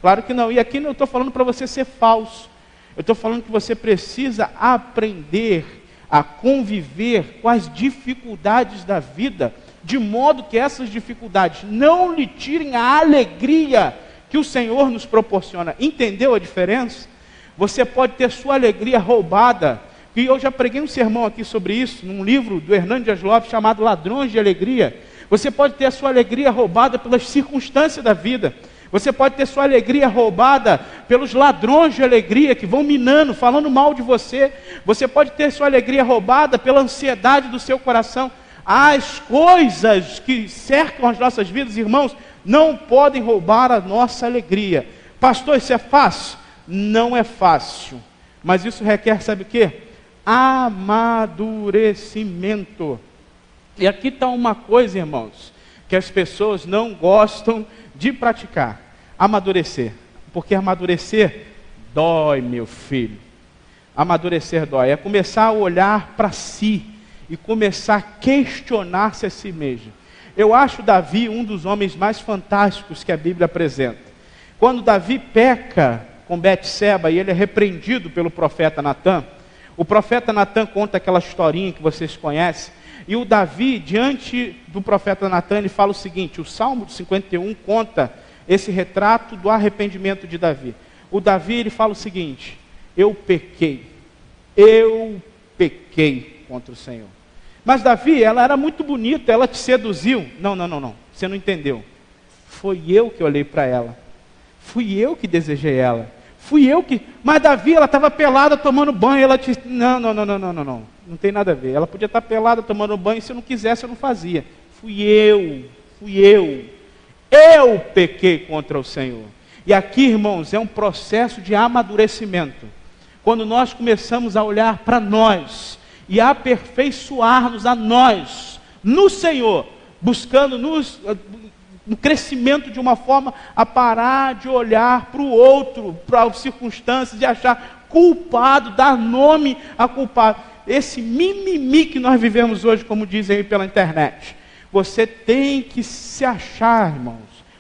Speaker 8: Claro que não. E aqui não estou falando para você ser falso. Eu estou falando que você precisa aprender a conviver com as dificuldades da vida, de modo que essas dificuldades não lhe tirem a alegria que o Senhor nos proporciona. Entendeu a diferença? Você pode ter sua alegria roubada. E eu já preguei um sermão aqui sobre isso, num livro do Hernando Dias Lopes, chamado Ladrões de Alegria. Você pode ter a sua alegria roubada pelas circunstâncias da vida. Você pode ter sua alegria roubada pelos ladrões de alegria que vão minando, falando mal de você. Você pode ter sua alegria roubada pela ansiedade do seu coração. As coisas que cercam as nossas vidas, irmãos, não podem roubar a nossa alegria. Pastor, isso é fácil? Não é fácil. Mas isso requer, sabe o quê? Amadurecimento. E aqui está uma coisa, irmãos, que as pessoas não gostam de praticar: amadurecer. Porque amadurecer dói, meu filho. Amadurecer dói. É começar a olhar para si e começar a questionar-se a si mesmo. Eu acho Davi um dos homens mais fantásticos que a Bíblia apresenta. Quando Davi peca com Betseba e ele é repreendido pelo profeta Natã, o profeta Natã conta aquela historinha que vocês conhecem. E o Davi, diante do profeta Natã, ele fala o seguinte: o Salmo 51 conta esse retrato do arrependimento de Davi. O Davi, ele fala o seguinte: eu pequei contra o Senhor. Mas Davi, ela era muito bonita, ela te seduziu. Não, você não entendeu. Foi eu que olhei para ela. Fui eu que desejei ela. Fui eu que... Mas Davi, ela estava pelada tomando banho, ela te... Não tem nada a ver. Ela podia estar pelada tomando banho, se eu não quisesse eu não fazia. Fui eu. Eu pequei contra o Senhor. E aqui, irmãos, é um processo de amadurecimento. Quando nós começamos a olhar para nós e a aperfeiçoar-nos a nós, no Senhor, buscando no crescimento de uma forma a parar de olhar para o outro, para as circunstâncias e achar culpado, dar nome a culpado. Esse mimimi que nós vivemos hoje, como dizem aí pela internet. Você tem que se achar, irmãos,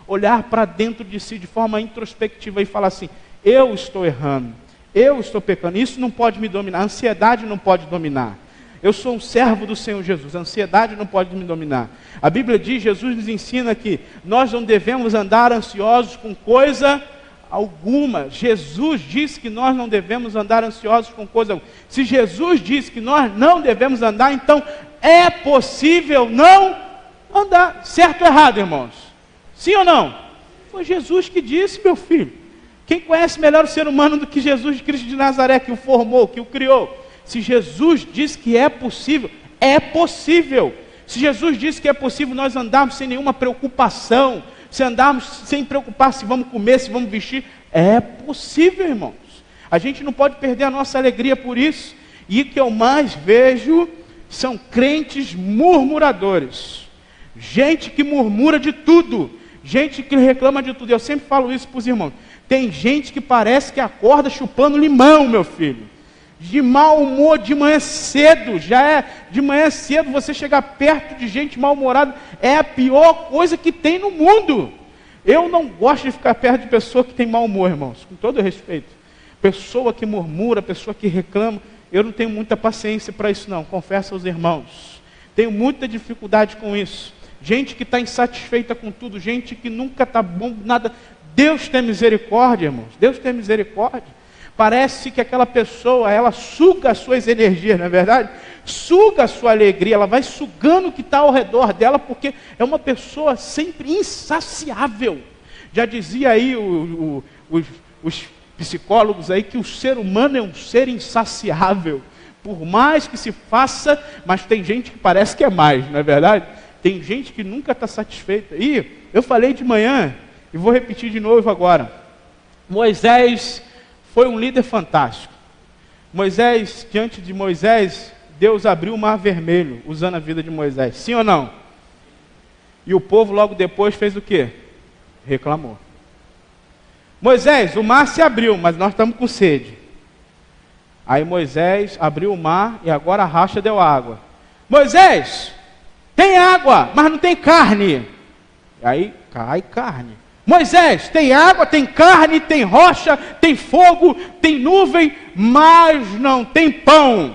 Speaker 8: olhar para dentro de si de forma introspectiva e falar assim: eu estou errando, eu estou pecando, isso não pode me dominar, a ansiedade não pode dominar. Eu sou um servo do Senhor Jesus, a ansiedade não pode me dominar. A Bíblia diz, Jesus nos ensina que nós não devemos andar ansiosos com coisa alguma. Jesus disse que nós não devemos andar ansiosos com coisa alguma. Se Jesus disse que nós não devemos andar, então é possível não andar. Certo ou errado, irmãos? Sim ou não? Foi Jesus que disse, meu filho. Quem conhece melhor o ser humano do que Jesus Cristo de Nazaré, que o formou, que o criou? Se Jesus diz que é possível, é possível. Se Jesus diz que é possível nós andarmos sem nenhuma preocupação, se andarmos sem preocupar se vamos comer, se vamos vestir, é possível, irmãos. A gente não pode perder a nossa alegria por isso. E o que eu mais vejo são crentes murmuradores. Gente que murmura de tudo. Gente que reclama de tudo. Eu sempre falo isso para os irmãos. Tem gente que parece que acorda chupando limão, meu filho. De mau humor de manhã cedo, de manhã cedo você chegar perto de gente mal-humorada, é a pior coisa que tem no mundo. Eu não gosto de ficar perto de pessoa que tem mau humor, irmãos, com todo respeito. Pessoa que murmura, pessoa que reclama, eu não tenho muita paciência para isso não, confesso aos irmãos. Tenho muita dificuldade com isso. Gente que está insatisfeita com tudo, gente que nunca está bom, nada. Deus tem misericórdia, irmãos, Deus tem misericórdia. Parece que aquela pessoa, ela suga as suas energias, não é verdade? Suga a sua alegria, ela vai sugando o que está ao redor dela, porque é uma pessoa sempre insaciável. Já dizia aí os psicólogos aí que o ser humano é um ser insaciável. Por mais que se faça, mas tem gente que parece que é mais, não é verdade? Tem gente que nunca está satisfeita. E eu falei de manhã, e vou repetir de novo agora. Moisés foi um líder fantástico. Diante de Moisés, Deus abriu o mar vermelho, usando a vida de Moisés. Sim ou não? E o povo logo depois fez o quê? Reclamou. Moisés, o mar se abriu, mas nós estamos com sede. Aí Moisés abriu o mar e agora a racha deu água. Moisés, tem água, mas não tem carne. Aí cai carne. Moisés, tem água, tem carne, tem rocha, tem fogo, tem nuvem, mas não tem pão.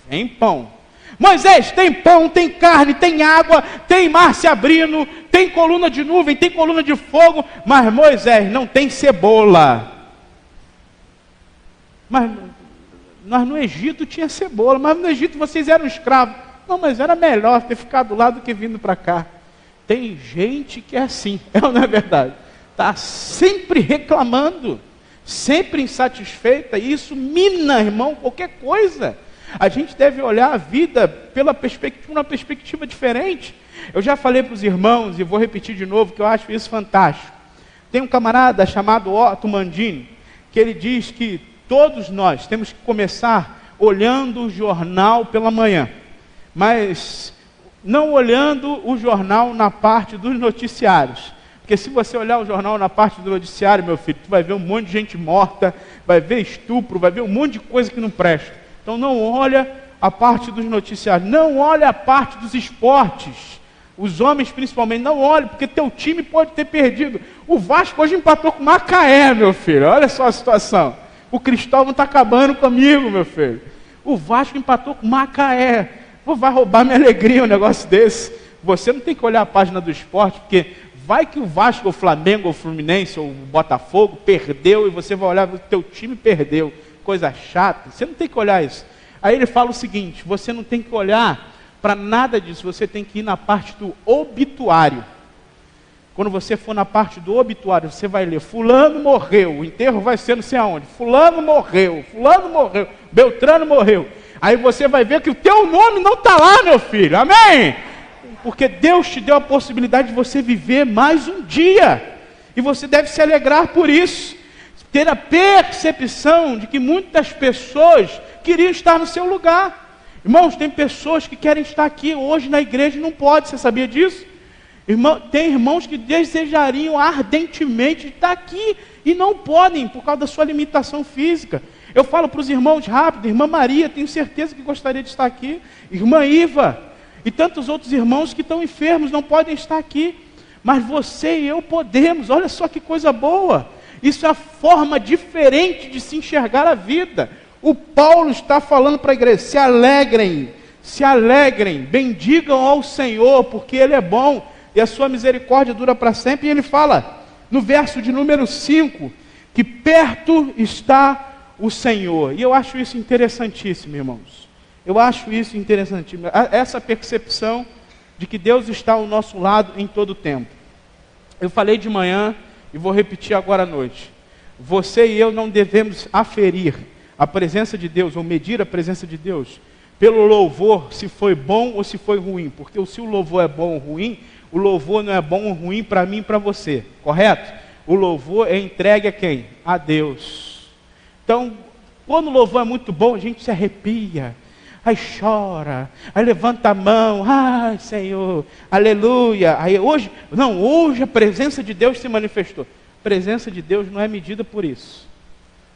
Speaker 8: Vem pão. Moisés, tem pão, tem carne, tem água, tem mar se abrindo, tem coluna de nuvem, tem coluna de fogo, mas Moisés, não tem cebola. Mas no Egito tinha cebola, mas no Egito vocês eram escravos. Não, mas era melhor ter ficado lá do que vindo para cá. Tem gente que é assim, não é verdade? Está sempre reclamando, sempre insatisfeita, e isso mina, irmão, qualquer coisa. A gente deve olhar a vida pela uma perspectiva diferente. Eu já falei para os irmãos, e vou repetir de novo, que eu acho isso fantástico. Tem um camarada chamado Otto Mandini, que ele diz que todos nós temos que começar olhando o jornal pela manhã, mas não olhando o jornal na parte dos noticiários. Porque se você olhar o jornal na parte do noticiário, meu filho, tu vai ver um monte de gente morta, vai ver estupro, vai ver um monte de coisa que não presta. Então não olha a parte dos noticiários, não olha a parte dos esportes. Os homens principalmente, não olhem, porque teu time pode ter perdido. O Vasco hoje empatou com o Macaé, meu filho, olha só a situação. O Cristóvão está acabando comigo, meu filho. O Vasco empatou com o Macaé. Vai roubar minha alegria um negócio desse. Você não tem que olhar a página do esporte, porque vai que o Vasco, ou o Flamengo, ou o Fluminense, ou o Botafogo perdeu, e você vai olhar, o teu time perdeu. Coisa chata, você não tem que olhar isso. Aí ele fala o seguinte, você não tem que olhar para nada disso, você tem que ir na parte do obituário. Quando você for na parte do obituário, você vai ler, fulano morreu, o enterro vai ser não sei aonde, fulano morreu, Beltrano morreu. Aí você vai ver que o teu nome não está lá, meu filho, amém? Porque Deus te deu a possibilidade de você viver mais um dia, e você deve se alegrar por isso. Ter a percepção de que muitas pessoas queriam estar no seu lugar. Irmãos, tem pessoas que querem estar aqui hoje na igreja e não pode, você sabia disso? Tem irmãos que desejariam ardentemente estar aqui e não podem por causa da sua limitação física. Eu falo para os irmãos rápido, irmã Maria, tenho certeza que gostaria de estar aqui, irmã Iva, e tantos outros irmãos que estão enfermos, não podem estar aqui, mas você e eu podemos, olha só que coisa boa. Isso é a forma diferente de se enxergar a vida. O Paulo está falando para a igreja, se alegrem, bendigam ao Senhor, porque Ele é bom, e a sua misericórdia dura para sempre. E ele fala, no verso de número 5, que perto está o Senhor. E eu acho isso interessantíssimo, irmãos. Eu acho isso interessantíssimo. Essa percepção de que Deus está ao nosso lado em todo o tempo. Eu falei de manhã, e vou repetir agora à noite. Você e eu não devemos aferir a presença de Deus, ou medir a presença de Deus, pelo louvor, se foi bom ou se foi ruim. Porque se o louvor é bom ou ruim, o louvor não é bom ou ruim para mim e para você. Correto? O louvor é entregue a quem? A Deus. Então, quando o louvor é muito bom, a gente se arrepia. Aí chora, aí levanta a mão, ai Senhor, aleluia. Aí hoje a presença de Deus se manifestou. A presença de Deus não é medida por isso.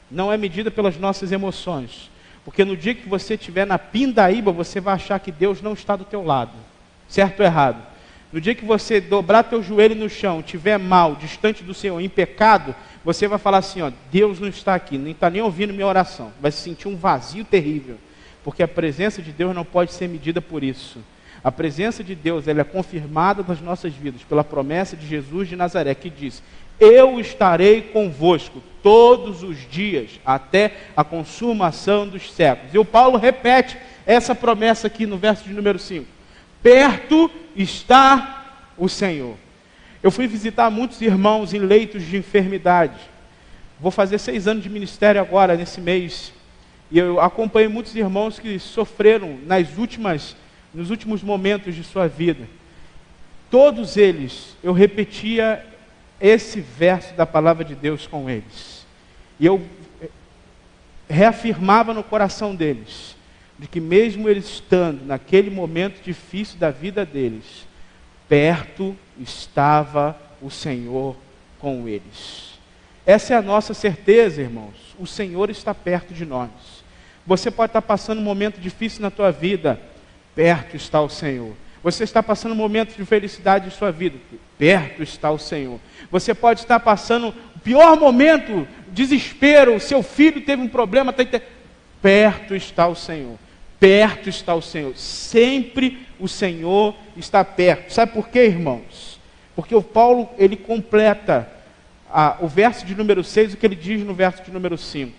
Speaker 8: Não é medida pelas nossas emoções. Porque no dia que você estiver na pindaíba, você vai achar que Deus não está do teu lado. Certo ou errado? No dia que você dobrar teu joelho no chão, estiver mal, distante do Senhor, em pecado, você vai falar assim, ó, Deus não está aqui, não está nem ouvindo minha oração. Vai se sentir um vazio terrível. Porque a presença de Deus não pode ser medida por isso. A presença de Deus, ela é confirmada nas nossas vidas pela promessa de Jesus de Nazaré, que diz, eu estarei convosco todos os dias, até a consumação dos séculos. E o Paulo repete essa promessa aqui no verso de número 5. Perto está o Senhor. Eu fui visitar muitos irmãos em leitos de enfermidade. Vou fazer 6 anos de ministério agora, nesse mês. E eu acompanhei muitos irmãos que sofreram nos últimos momentos de sua vida. Todos eles, eu repetia esse verso da palavra de Deus com eles. E eu reafirmava no coração deles, de que mesmo eles estando naquele momento difícil da vida deles, perto estava o Senhor com eles. Essa é a nossa certeza, irmãos. O Senhor está perto de nós. Você pode estar passando um momento difícil na tua vida, perto está o Senhor. Você está passando um momento de felicidade em sua vida, perto está o Senhor. Você pode estar passando o pior momento, desespero, seu filho teve um problema, perto está o Senhor. Perto está o Senhor. Sempre o Senhor está perto. Sabe por quê, irmãos? Porque o Paulo, ele completa o verso de número 6, o que ele diz no verso de número 5.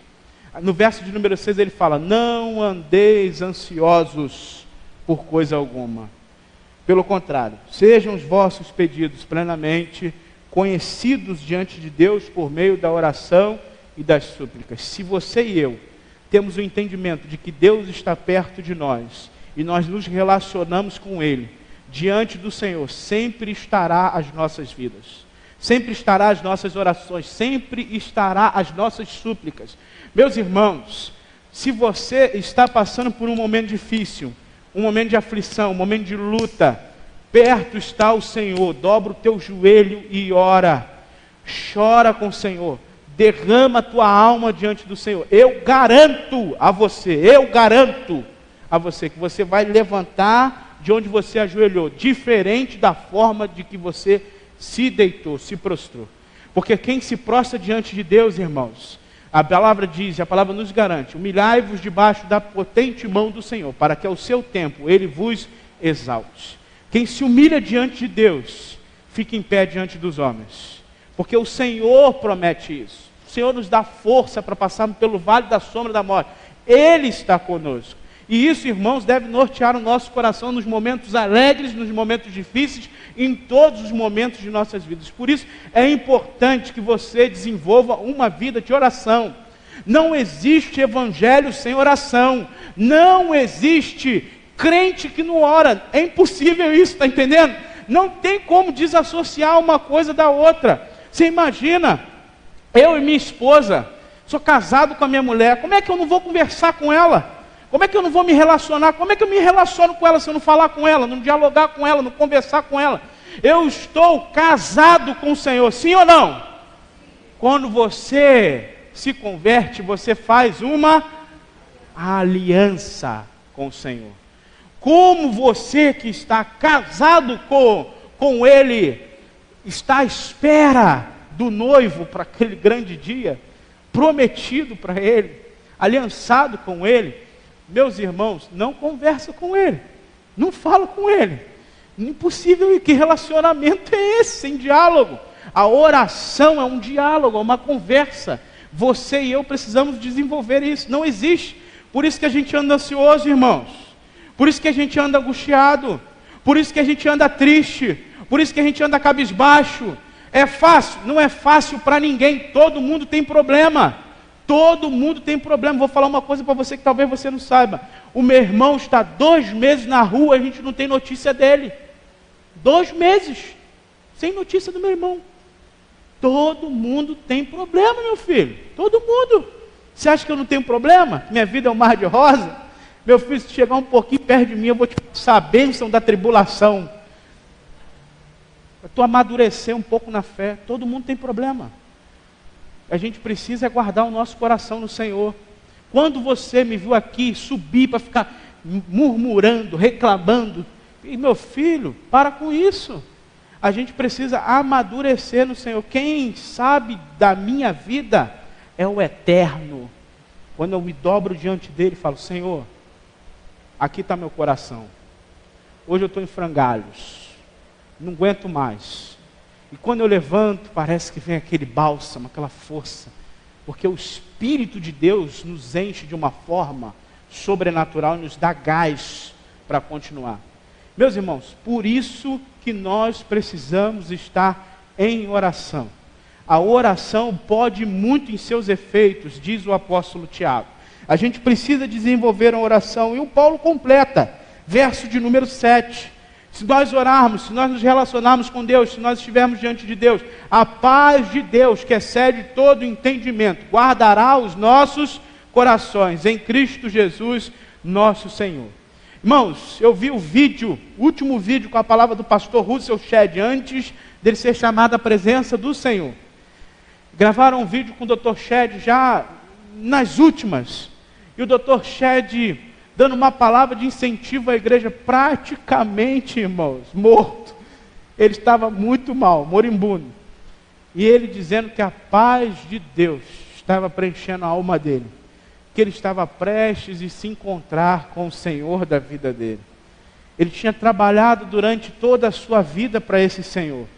Speaker 8: No verso de número 6 ele fala: não andeis ansiosos por coisa alguma. Pelo contrário, sejam os vossos pedidos plenamente conhecidos diante de Deus por meio da oração e das súplicas. Se você e eu temos o entendimento de que Deus está perto de nós e nós nos relacionamos com Ele, diante do Senhor, sempre estará as nossas vidas, sempre estará as nossas orações, sempre estará as nossas súplicas. Meus irmãos, se você está passando por um momento difícil, um momento de aflição, um momento de luta, perto está o Senhor. Dobra o teu joelho e ora, chora com o Senhor, derrama a tua alma diante do Senhor. Eu garanto a você que você vai levantar de onde você ajoelhou, diferente da forma de que você se deitou, se prostrou. Porque quem se prostra diante de Deus, irmãos, a palavra diz, a palavra nos garante: humilhai-vos debaixo da potente mão do Senhor, para que ao seu tempo Ele vos exalte. Quem se humilha diante de Deus, fica em pé diante dos homens. Porque o Senhor promete isso. O Senhor nos dá força para passarmos pelo vale da sombra da morte. Ele está conosco. E isso, irmãos, deve nortear o nosso coração nos momentos alegres, nos momentos difíceis, em todos os momentos de nossas vidas. Por isso, é importante que você desenvolva uma vida de oração. Não existe evangelho sem oração. Não existe crente que não ora. É impossível isso, está entendendo? Não tem como desassociar uma coisa da outra. Você imagina, eu e minha esposa, sou casado com a minha mulher, como é que eu não vou conversar com ela? Como é que eu não vou me relacionar? Como é que eu me relaciono com ela se eu não falar com ela, não dialogar com ela, não conversar com ela? Eu estou casado com o Senhor, sim ou não? Quando você se converte, você faz uma aliança com o Senhor. Como você que está casado com Ele, está à espera do noivo para aquele grande dia, prometido para Ele, aliançado com Ele, meus irmãos, não conversa com Ele, não fala com Ele. Impossível. E que relacionamento é esse, sem diálogo? A oração é um diálogo, é uma conversa. Você e eu precisamos desenvolver isso. Não existe. Por isso que a gente anda ansioso, irmãos. Por isso que a gente anda angustiado. Por isso que a gente anda triste. Por isso que a gente anda cabisbaixo. É fácil? Não é fácil para ninguém. Todo mundo tem problema. Todo mundo tem problema. Vou falar uma coisa para você que talvez você não saiba. O meu irmão está 2 meses na rua, a gente não tem notícia dele. 2 meses sem notícia do meu irmão. Todo mundo tem problema, meu filho. Todo mundo. Você acha que eu não tenho problema? Minha vida é um mar de rosa? Meu filho, se chegar um pouquinho perto de mim, eu vou te passar a bênção da tribulação. Para tu amadurecer um pouco na fé. Todo mundo tem problema. A gente precisa guardar o nosso coração no Senhor. Quando você me viu aqui subir para ficar murmurando, reclamando, e meu filho, para com isso. A gente precisa amadurecer no Senhor. Quem sabe da minha vida é o Eterno. Quando eu me dobro diante dele e falo: Senhor, aqui está meu coração. Hoje eu estou em frangalhos, não aguento mais. E quando eu levanto, parece que vem aquele bálsamo, aquela força. Porque o Espírito de Deus nos enche de uma forma sobrenatural e nos dá gás para continuar. Meus irmãos, por isso que nós precisamos estar em oração. A oração pode muito em seus efeitos, diz o apóstolo Tiago. A gente precisa desenvolver a oração. E o Paulo completa, verso de número 7. Se nós orarmos, se nós nos relacionarmos com Deus, se nós estivermos diante de Deus, a paz de Deus, que excede todo entendimento, guardará os nossos corações em Cristo Jesus, nosso Senhor. Irmãos, eu vi o último vídeo com a palavra do pastor Russell Shedd, antes dele ser chamado à presença do Senhor. Gravaram um vídeo com o Dr. Shedd já nas últimas, e o Dr. Shedd dando uma palavra de incentivo à igreja, praticamente, irmãos, morto. Ele estava muito mal, moribundo. E ele dizendo que a paz de Deus estava preenchendo a alma dele, que ele estava prestes a se encontrar com o Senhor da vida dele. Ele tinha trabalhado durante toda a sua vida para esse Senhor,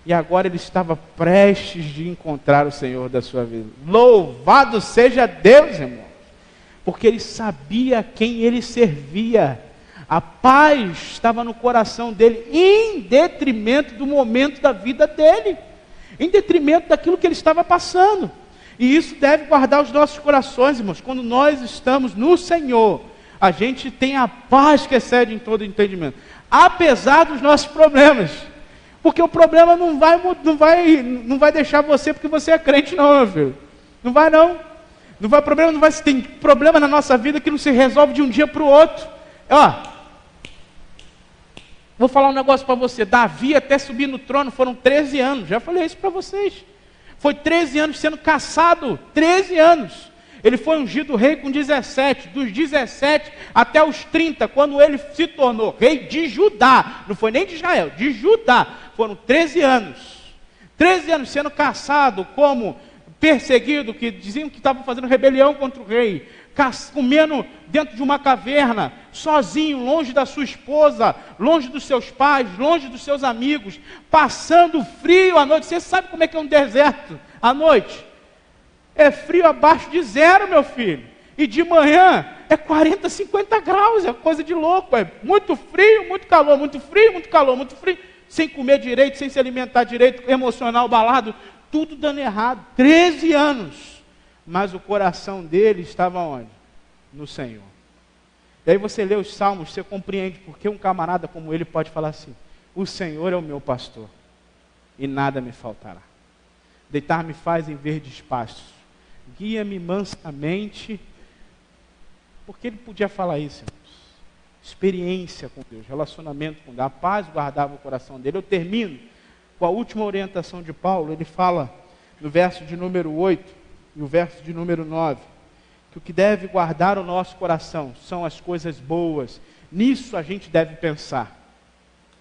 Speaker 8: e agora ele estava prestes de encontrar o Senhor da sua vida. Louvado seja Deus, irmão, porque ele sabia quem ele servia. A paz estava no coração dele, em detrimento do momento da vida dele, em detrimento daquilo que ele estava passando. E isso deve guardar os nossos corações, irmãos. Quando nós estamos no Senhor, a gente tem a paz que excede em todo entendimento, apesar dos nossos problemas. Porque o problema não vai deixar você porque você é crente, não, meu filho. Não vai, não. Tem problema na nossa vida que não se resolve de um dia para o outro. Vou falar um negócio para você. Davi, até subir no trono, foram 13 anos. Já falei isso para vocês. Foi 13 anos sendo caçado. 13 anos. Ele foi ungido rei com 17. Dos 17 até os 30, quando ele se tornou rei de Judá. Não foi nem de Israel, de Judá. Foram 13 anos. 13 anos sendo caçado, como perseguido, que diziam que estavam fazendo rebelião contra o rei, comendo dentro de uma caverna, sozinho, longe da sua esposa, longe dos seus pais, longe dos seus amigos, passando frio à noite. Você sabe como é que é um deserto à noite? É frio abaixo de 0, meu filho, e de manhã é 40, 50 graus, é coisa de louco, é muito frio, muito calor, muito frio, muito calor, muito frio, sem comer direito, sem se alimentar direito, emocional, balado, tudo dando errado. 13 anos. Mas o coração dele estava onde? No Senhor. E aí você lê os salmos, você compreende porque um camarada como ele pode falar assim: o Senhor é o meu pastor, e nada me faltará. Deitar-me faz em verdes pastos, guia-me mansamente. Porque ele podia falar isso, irmãos. Experiência com Deus, relacionamento com Deus, a paz guardava o coração dele. Eu termino com a última orientação de Paulo. Ele fala no verso de número 8 e o verso de número 9, que o que deve guardar o nosso coração são as coisas boas. Nisso a gente deve pensar,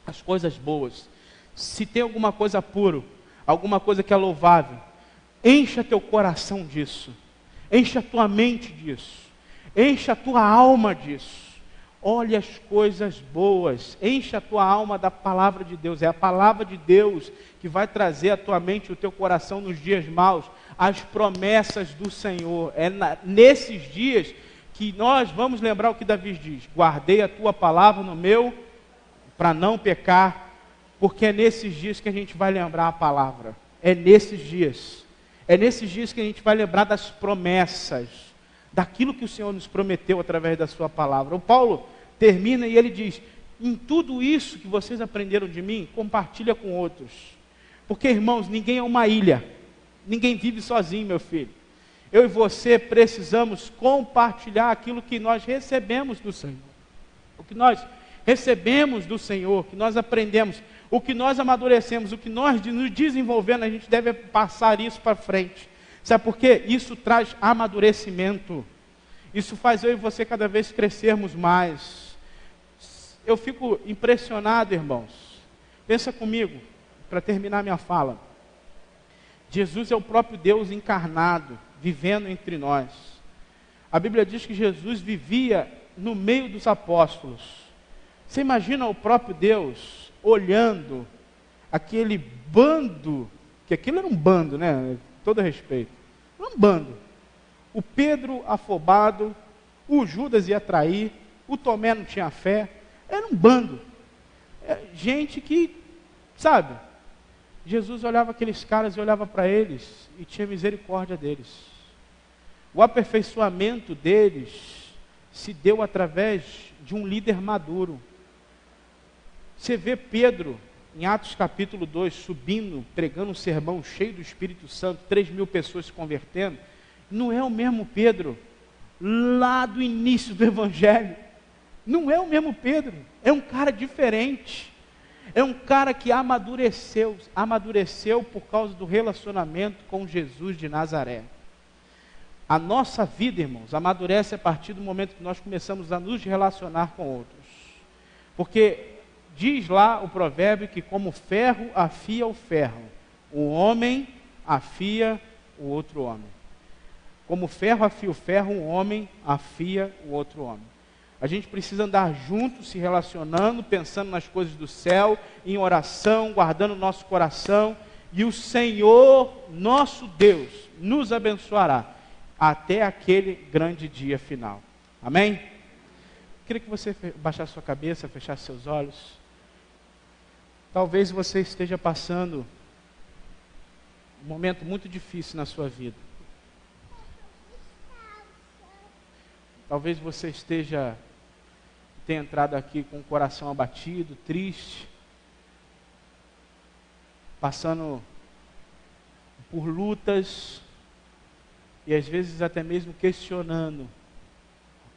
Speaker 8: as coisas boas. Se tem alguma coisa puro, alguma coisa que é louvável, encha teu coração disso, encha a tua mente disso, encha a tua alma disso. Olhe as coisas boas, enche a tua alma da palavra de Deus. É a palavra de Deus que vai trazer à tua mente e o teu coração nos dias maus as promessas do Senhor. É nesses dias que nós vamos lembrar o que Davi diz: guardei a tua palavra no meu, para não pecar, porque é nesses dias que a gente vai lembrar a palavra. É nesses dias que a gente vai lembrar das promessas, daquilo que o Senhor nos prometeu através da sua palavra. O Paulo termina e ele diz: em tudo isso que vocês aprenderam de mim, compartilha com outros. Porque, irmãos, ninguém é uma ilha, ninguém vive sozinho, meu filho. Eu e você precisamos compartilhar aquilo que nós recebemos do Senhor, o que nós recebemos do Senhor, que nós aprendemos, o que nós amadurecemos, o que nós nos desenvolvendo, a gente deve passar isso para frente. Sabe por quê? Isso traz amadurecimento. Isso faz eu e você cada vez crescermos mais. Eu fico impressionado, irmãos. Pensa comigo, para terminar minha fala. Jesus é o próprio Deus encarnado, vivendo entre nós. A Bíblia diz que Jesus vivia no meio dos apóstolos. Você imagina o próprio Deus olhando aquele bando, que aquilo era um bando, né? Todo respeito, um bando. O Pedro afobado, o Judas ia trair, o Tomé não tinha fé, era um bando. Gente que, sabe, Jesus olhava aqueles caras e olhava para eles e tinha misericórdia deles. O aperfeiçoamento deles se deu através de um líder maduro. Você vê Pedro, em Atos capítulo 2, subindo, pregando um sermão cheio do Espírito Santo, 3.000 pessoas se convertendo. Não é o mesmo Pedro lá do início do Evangelho. Não é o mesmo Pedro, é um cara diferente. É um cara que amadureceu por causa do relacionamento com Jesus de Nazaré. A nossa vida, irmãos, amadurece a partir do momento que nós começamos a nos relacionar com outros. Porque diz lá o provérbio que como ferro afia o ferro, o homem afia o outro homem. Como ferro afia o ferro, um homem afia o outro homem. A gente precisa andar junto, se relacionando, pensando nas coisas do céu, em oração, guardando o nosso coração, e o Senhor, nosso Deus, nos abençoará até aquele grande dia final. Amém? Queria que você baixasse sua cabeça, fechasse seus olhos. Talvez você esteja passando um momento muito difícil na sua vida. Talvez você tenha entrado aqui com o coração abatido, triste, passando por lutas e às vezes até mesmo questionando: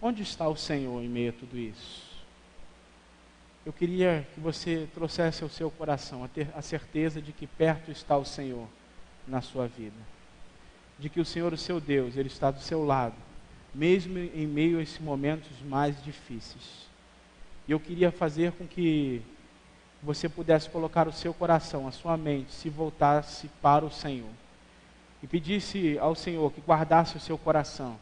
Speaker 8: onde está o Senhor em meio a tudo isso? Eu queria que você trouxesse ao seu coração a ter a certeza de que perto está o Senhor na sua vida, de que o Senhor, o seu Deus, Ele está do seu lado, mesmo em meio a esses momentos mais difíceis. E eu queria fazer com que você pudesse colocar o seu coração, a sua mente, se voltasse para o Senhor. E pedisse ao Senhor que guardasse o seu coração,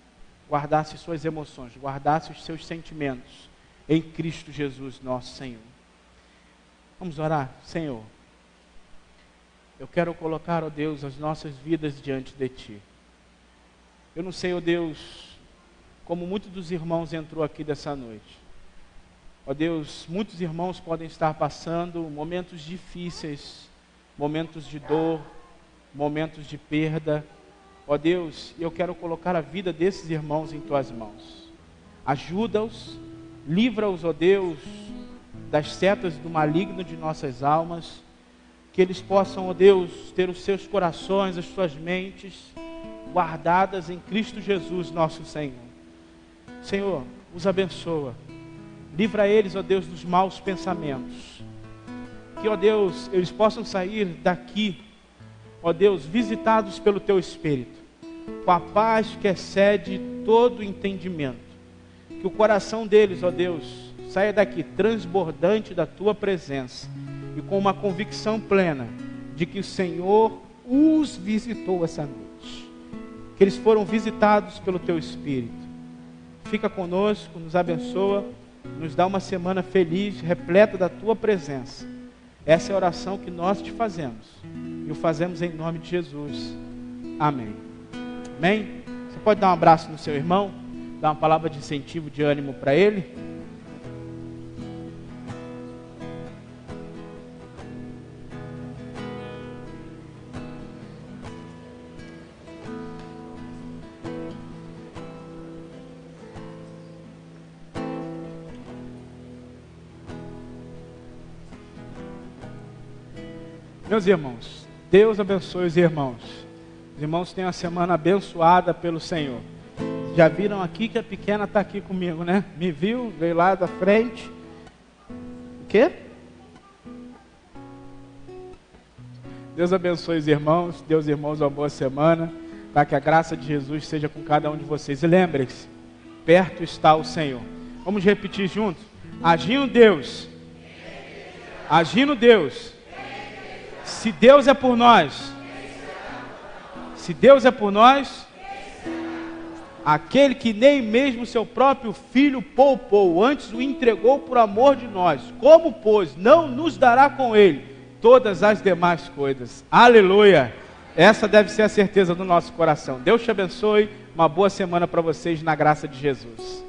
Speaker 8: guardasse suas emoções, guardasse os seus sentimentos em Cristo Jesus, nosso Senhor. Vamos orar. Senhor, eu quero colocar, ó Deus, as nossas vidas diante de Ti. Eu não sei, ó Deus, como muitos dos irmãos entrou aqui dessa noite. Ó Deus, muitos irmãos podem estar passando momentos difíceis, momentos de dor, momentos de perda. Ó Deus, eu quero colocar a vida desses irmãos em Tuas mãos. Ajuda-os, livra-os, ó Deus, das setas do maligno de nossas almas, que eles possam, ó Deus, ter os seus corações, as suas mentes guardadas em Cristo Jesus, nosso Senhor. Senhor, os abençoa. Livra eles, ó Deus, dos maus pensamentos. Que, ó Deus, eles possam sair daqui, ó Deus, visitados pelo Teu Espírito, com a paz que excede todo entendimento. Que o coração deles, ó Deus, saia daqui transbordante da Tua presença e com uma convicção plena de que o Senhor os visitou essa noite. Que eles foram visitados pelo Teu Espírito. Fica conosco, nos abençoa, nos dá uma semana feliz, repleta da Tua presença. Essa é a oração que nós te fazemos. E o fazemos em nome de Jesus. Amém. Amém? Você pode dar um abraço no seu irmão? Dar uma palavra de incentivo, de ânimo para ele? Meus irmãos, Deus abençoe os irmãos. Os irmãos têm uma semana abençoada pelo Senhor. Já viram aqui que a pequena está aqui comigo, né? Me viu, veio lá da frente. O quê? Deus abençoe os irmãos. Deus, irmãos, uma boa semana. Para que a graça de Jesus seja com cada um de vocês. E lembrem-se, perto está o Senhor. Vamos repetir juntos? Agindo Deus. Agindo Deus. Se Deus é por nós, se Deus é por nós, aquele que nem mesmo seu próprio Filho poupou, antes o entregou por amor de nós, como, pois, não nos dará com Ele todas as demais coisas? Aleluia! Essa deve ser a certeza do nosso coração. Deus te abençoe, uma boa semana para vocês na graça de Jesus.